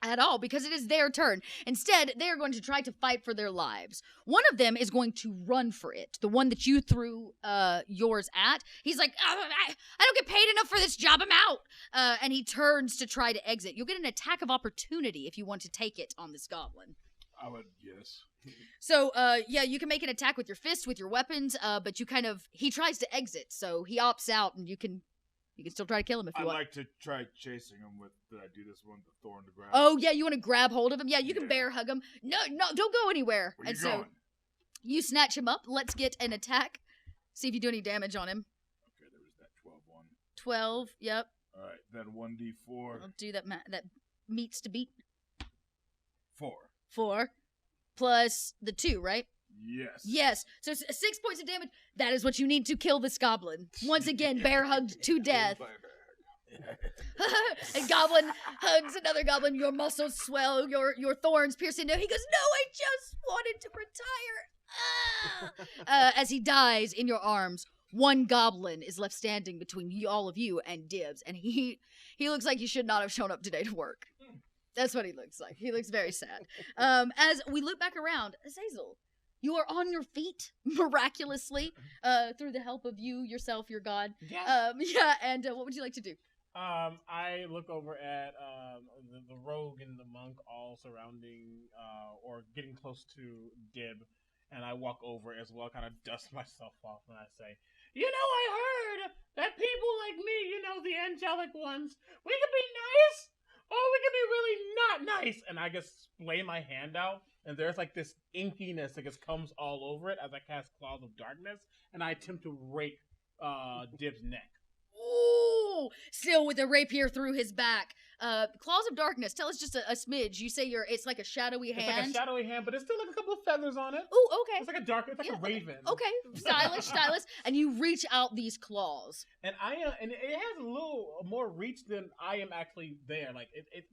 at all because it is their turn. Instead, they are going to try to fight for their lives. One of them is going to run for it. The one that you threw yours at. He's like, I don't get paid enough for this job. I'm out. And he turns to try to exit. You'll get an attack of opportunity if you want to take it on this goblin. I would guess. So, yeah, you can make an attack with your fists, with your weapons, but he tries to exit, so he opts out, and you can still try to kill him if you I'd want. like to try chasing him with, did I do this one, the thorn to grab? Oh, yeah, you want to grab hold of him? Yeah, you can bear hug him. No, don't go anywhere. Where you going? You snatch him up. Let's get an attack. See if you do any damage on him. Okay, there was that 12 one. 12, yep. All right, then 1d4. I'll do that that meets to beat. 4. 4 plus the 2, right? Yes. Yes. So 6 points of damage. That is what you need to kill this goblin. Once again, bear hugged to death. And goblin hugs another goblin. Your muscles swell. Your thorns pierce into him. He goes, no, I just wanted to retire. As he dies in your arms, one goblin is left standing between all of you and Dibs. And he looks like he should not have shown up today to work. That's what he looks like. He looks very sad. As we look back around, Azazel, you are on your feet miraculously through the help of you, yourself, your god. Yes. Yeah, and what would you like to do? I look over at the rogue and the monk all surrounding or getting close to Dib, and I walk over as well, kind of dust myself off, and I say, You know, I heard that people like me, the angelic ones, we could be nice, or we could be really not nice. and I just splay my hand out, and there's like this inkiness that just comes all over it as I cast Claws of Darkness, and I attempt to rake Dib's neck. Ooh, still with a rapier through his back. Claws of Darkness, tell us just a smidge. You say it's like a shadowy hand. It's like a shadowy hand, but it's still like a couple of feathers on it. Ooh, okay. It's like a raven. Okay, stylish. And you reach out these claws. And and it has a little more reach than I am actually there. Like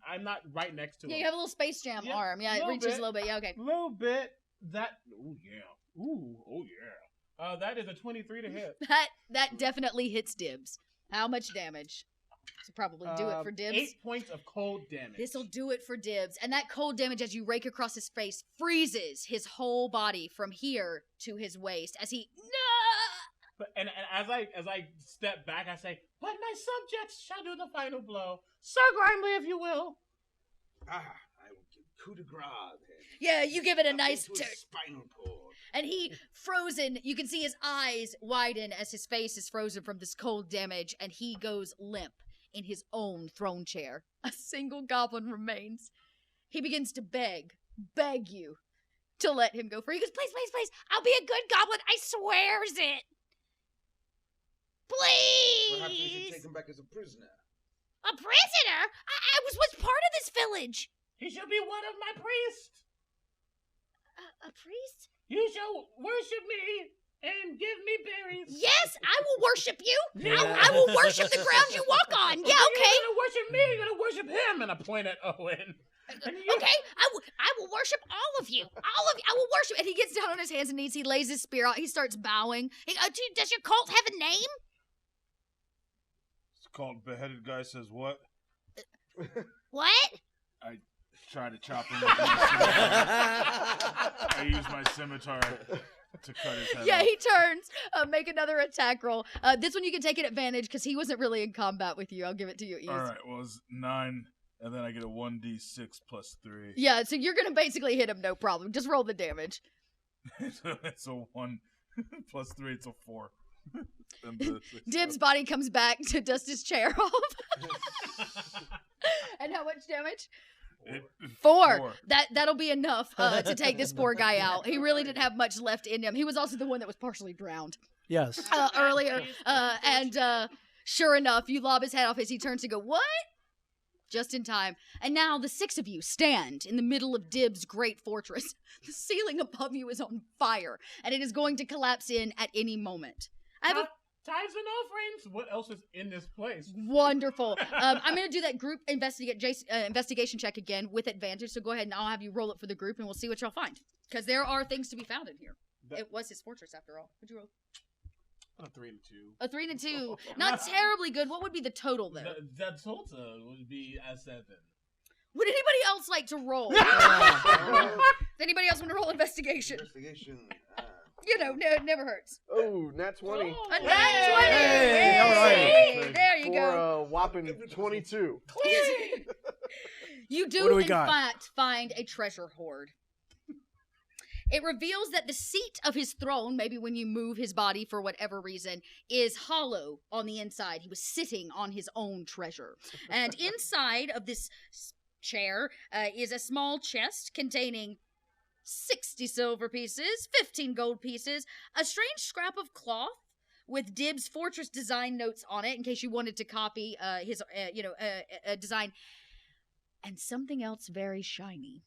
I'm not right next to it. Yeah, you have a little Space Jam arm. Yeah, it reaches a little bit. Yeah, okay. A little bit. Oh yeah. That is a 23 to hit. That definitely hits Dibs. How much damage? This will probably do it for Dibs. 8 points of cold damage. This will do it for Dibs. And that cold damage, as you rake across his face, freezes his whole body from here to his waist as he... And as I step back, I say, But my subjects shall do the final blow. Sir Grimley, if you will. I will give coup de grace. Yeah, you give it a Up nice into his spinal cord. And he, frozen, you can see his eyes widen as his face is frozen from this cold damage, and he goes limp in his own throne chair. A single goblin remains. He begins to beg you to let him go free. He goes, please, I'll be a good goblin, I swears it. Please. Perhaps we should take him back as a prisoner. A prisoner? I was once part of this village. He shall be one of my priests. A priest? You shall worship me and give me berries. Yes, I will worship you. I will worship the ground you walk on. Yeah, okay. You're gonna worship me. You're gonna worship him. and I point at Owen. Okay, I will worship all of you. All of you. I will worship. And he gets down on his hands and knees. He lays his spear out. He starts bowing. Does your cult have a name? It's called Beheaded Guy Says What? What? try to chop him with my scimitar. I use my scimitar to cut his head Yeah, off. he turns. Make another attack roll. This one you can take an advantage because he wasn't really in combat with you. I'll give it to you, Ease. All right, well, it's 9, and then I get a 1d6 plus 3. Yeah, so you're going to basically hit him, no problem. Just roll the damage. So it's a 1 plus 3, it's a 4. Dib's body comes back to dust his chair off. And how much damage? 4. That'll be enough to take this poor guy out. He really didn't have much left in him. He was also the one that was partially drowned Yes. earlier. And sure enough, you lob his head off as he turns to go, what? Just in time. And now the 6 of you stand in the middle of Dib's great fortress. The ceiling above you is on fire, and it is going to collapse in at any moment. I have a Times enough, friends. What else is in this place? wonderful. I'm going to do that group investigation check again with advantage. So go ahead and I'll have you roll it for the group, and we'll see what y'all find. Because there are things to be found in here. It was his fortress after all. What'd you roll? A 3 and 2. A 3 and a 2. Not terribly good. What would be the total though? The total would be a 7. Would anybody else like to roll? Does anybody else want to roll investigation? Investigation. You know, no, it never hurts. Oh, nat 20. A nat 20! Hey, all right. Hey, there you For go. a whopping 22. You What do, do we in got? fact, find a treasure hoard. It reveals that the seat of his throne, maybe when you move his body for whatever reason, is hollow on the inside. He was sitting on his own treasure. And inside of this chair is a small chest containing 60 silver pieces, 15 gold pieces, a strange scrap of cloth with Dib's fortress design notes on it in case you wanted to copy his design, and something else very shiny.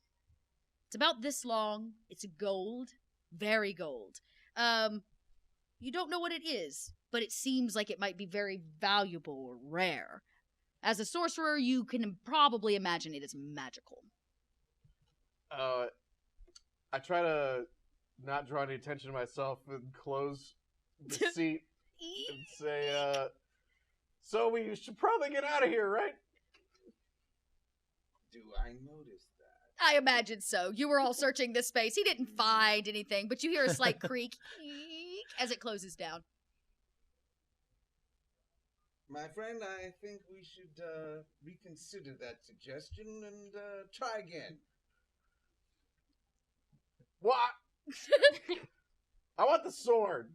It's about this long. It's gold, very gold. You don't know what it is, but it seems like it might be very valuable or rare. As a sorcerer, you can probably imagine it is magical. I try to not draw any attention to myself and close the seat and say, so we should probably get out of here, right? Do I notice that? I imagine so. You were all searching this space. He didn't find anything, but you hear a slight creak as it closes down. My friend, I think we should reconsider that suggestion and try again. What? I want the sword.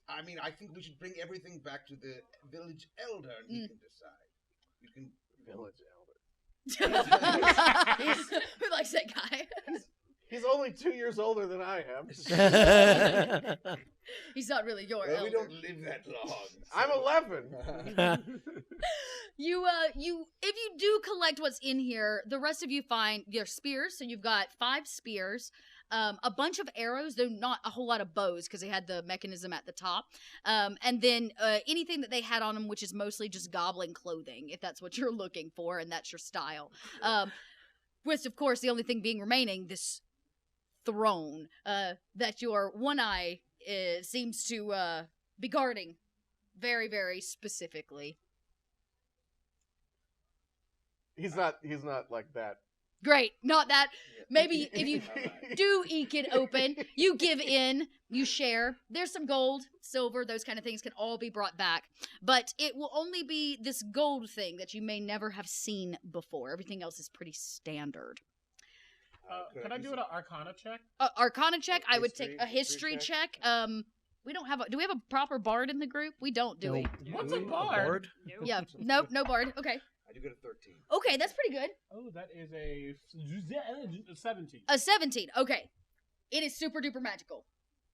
I mean, I think we should bring everything back to the village elder and he can decide. You can... Village elder. Who likes that guy? He's only 2 years older than I am. He's not really your Well, elder. we don't live that long. I'm 11. If you do collect what's in here, the rest of you find your spears. So you've got 5 spears, a bunch of arrows, though not a whole lot of bows because they had the mechanism at the top. And then anything that they had on them, which is mostly just goblin clothing, if that's what you're looking for and that's your style. With, of course, the only thing being remaining, this throne that your one eye seems to be guarding very, very specifically. He's not like that. Great, not that. Maybe if you do eke it open, you give in, you share. There's some gold, silver, those kind of things can all be brought back. But it will only be this gold thing that you may never have seen before. Everything else is pretty standard. Could I do an Arcana check? Arcana check, I would take a History history check. We don't have do we have a proper bard in the group? We don't, do we? What's a bard? Yeah, nope, no bard. Okay. I do get a 13. Okay, that's pretty good. Oh, that is a 17. A 17. Okay. It is super duper magical.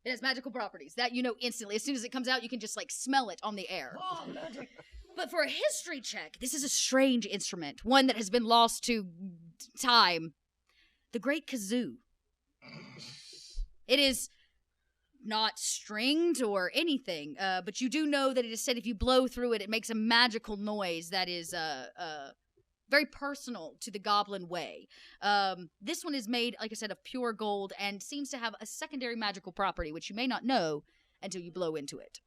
It has magical properties that you know instantly. As soon as it comes out, you can just like smell it on the air. Oh, magic. But for a history check, this is a strange instrument, one that has been lost to time. The Great Kazoo. It is not stringed or anything, but you do know that it is said if you blow through it, it makes a magical noise that is very personal to the goblin way. This one is made, like I said, of pure gold and seems to have a secondary magical property, which you may not know until you blow into it.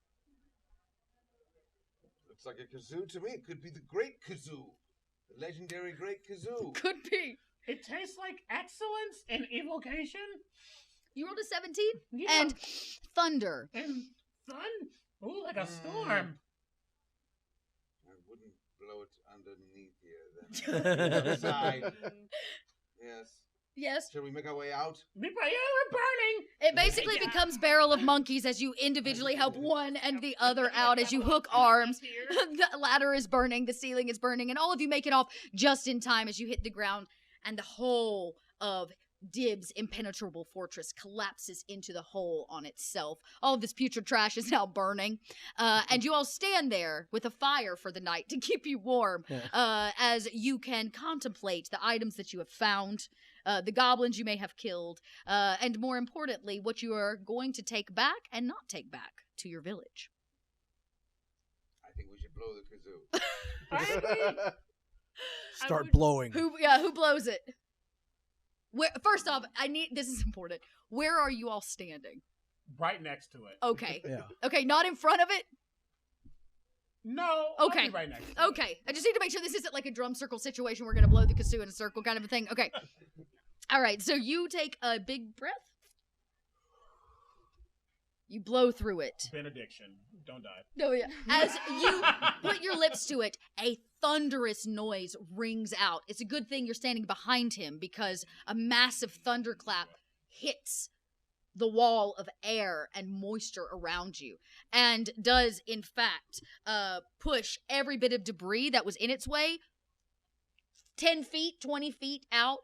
Looks like a kazoo to me. It could be the great kazoo. The legendary Great Kazoo. Could be. It tastes like excellence and evocation. You rolled a 17? Yeah. And thunder. And sun. Ooh, like a storm. I wouldn't blow it underneath here then. Other side. Yes. Yes. Shall we make our way out? Yeah, we're burning. It basically becomes Barrel of Monkeys as you individually help one and the other out as you hook arms. The ladder is burning, the ceiling is burning, and all of you make it off just in time as you hit the ground, and the whole of Dib's impenetrable fortress collapses into the hole on itself. All of this putrid trash is now burning, and you all stand there with a fire for the night to keep you warm, as you can contemplate the items that you have found, the goblins you may have killed, and more importantly, what you are going to take back and not take back to your village. I think we should blow the kazoo. Start blowing. Who blows it? Where? First off, this is important. Where are you all standing? Right next to it. Okay. Yeah. Okay, not in front of it? No. Okay. I'll be right next to it. Okay. I just need to make sure this isn't like a drum circle situation. We're going to blow the kazoo in a circle kind of a thing. Okay. All right. So you take a big breath. You blow through it. Benediction. Don't die. Oh, yeah. As you put your lips to it, a thunderous noise rings out. It's a good thing you're standing behind him because a massive thunderclap hits the wall of air and moisture around you and does, in fact, push every bit of debris that was in its way 10 feet, 20 feet out.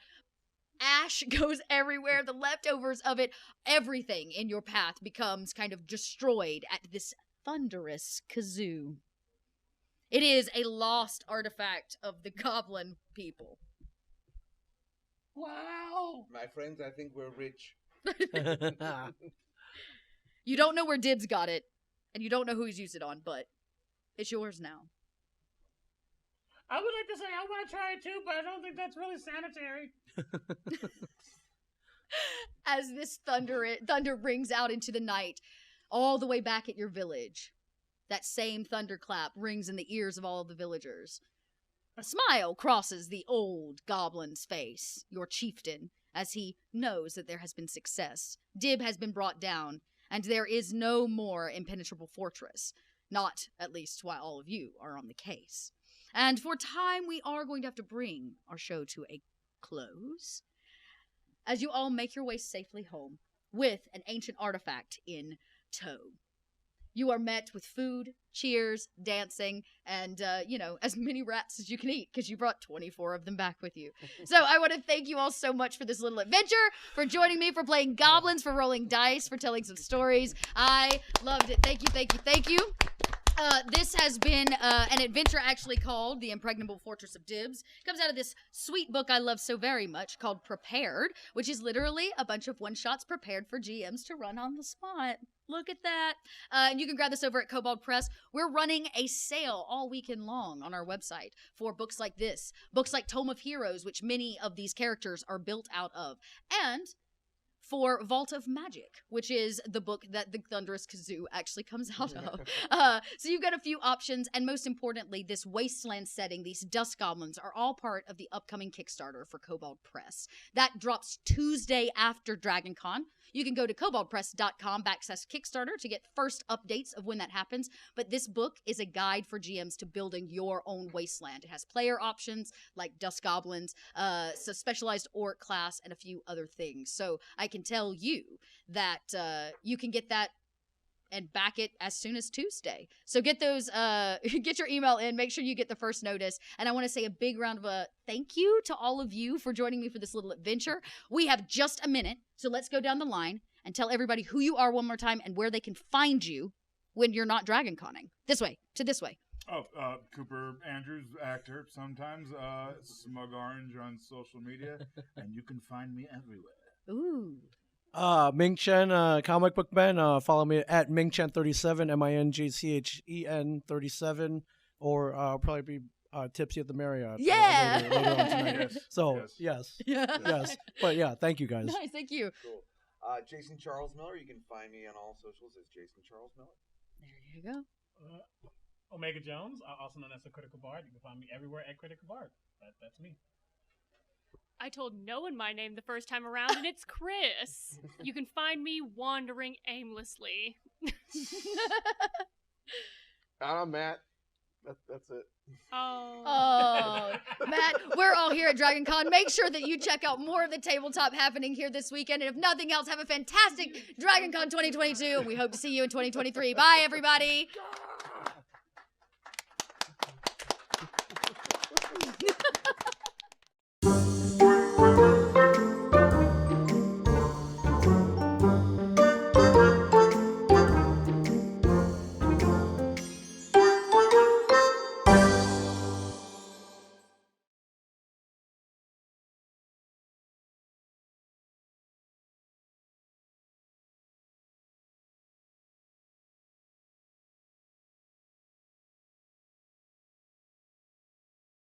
Ash goes everywhere. The leftovers of it, everything in your path becomes kind of destroyed at this thunderous kazoo. It is a lost artifact of the goblin people. Wow. My friends, I think we're rich. You don't know where Dib's got it, and you don't know who he's used it on, but it's yours now. I would like to say I want to try it too, but I don't think that's really sanitary. As this thunder rings out into the night, all the way back at your village, that same thunderclap rings in the ears of all of the villagers. A smile crosses the old goblin's face, your chieftain, as he knows that there has been success. Dib has been brought down, and there is no more impenetrable fortress. Not, at least, while all of you are on the case. And for time, we are going to have to bring our show to a close, as you all make your way safely home with an ancient artifact in tow. You are met with food, cheers, dancing, and, as many rats as you can eat, because you brought 24 of them back with you. So I want to thank you all so much for this little adventure, for joining me, for playing goblins, for rolling dice, for telling some stories. I loved it. Thank you, thank you, thank you. This has been an adventure actually called The Impregnable Fortress of Dibs. It comes out of this sweet book I love so very much called Prepared, which is literally a bunch of one-shots prepared for GMs to run on the spot. Look at that. And you can grab this over at Kobold Press. We're running a sale all weekend long on our website for books like this, books like Tome of Heroes, which many of these characters are built out of, and for Vault of Magic, which is the book that the Thunderous Kazoo actually comes out of. So you've got a few options, and most importantly, this wasteland setting, these dust goblins, are all part of the upcoming Kickstarter for Kobold Press. That drops Tuesday after DragonCon. You can go to koboldpress.com/Kickstarter to get first updates of when that happens. But this book is a guide for GMs to building your own wasteland. It has player options like dust goblins, so specialized orc class, and a few other things. So I can tell you that you can get that and back it as soon as Tuesday. So get those, get your email in, make sure you get the first notice. And I want to say a big round of a thank you to all of you for joining me for this little adventure. We have just a minute, so let's go down the line and tell everybody who you are one more time and where they can find you when you're not DragonConning. This way, to this way. Oh, Cooper Andrews, actor, sometimes, Smug Orange on social media, and you can find me everywhere. Ooh. Ming Chen, comic book man. Follow me at MingChen37, MINGCHEN 37, or I'll probably be tipsy at the Marriott. Yeah. Later on tonight. Yes. So yes. Yeah. But yeah, thank you guys. Nice, thank you. Cool. Jason Charles Miller. You can find me on all socials as Jason Charles Miller. There you go. Omega Jones, also known as the Critical Bard. You can find me everywhere at Critical Bard. That's me. I told no one my name the first time around, and it's Kris. You can find me wandering aimlessly. I'm Matt. That's it. Oh, Matt, we're all here at DragonCon. Make sure that you check out more of the tabletop happening here this weekend. And if nothing else, have a fantastic DragonCon 2022. And we hope to see you in 2023. Bye, everybody.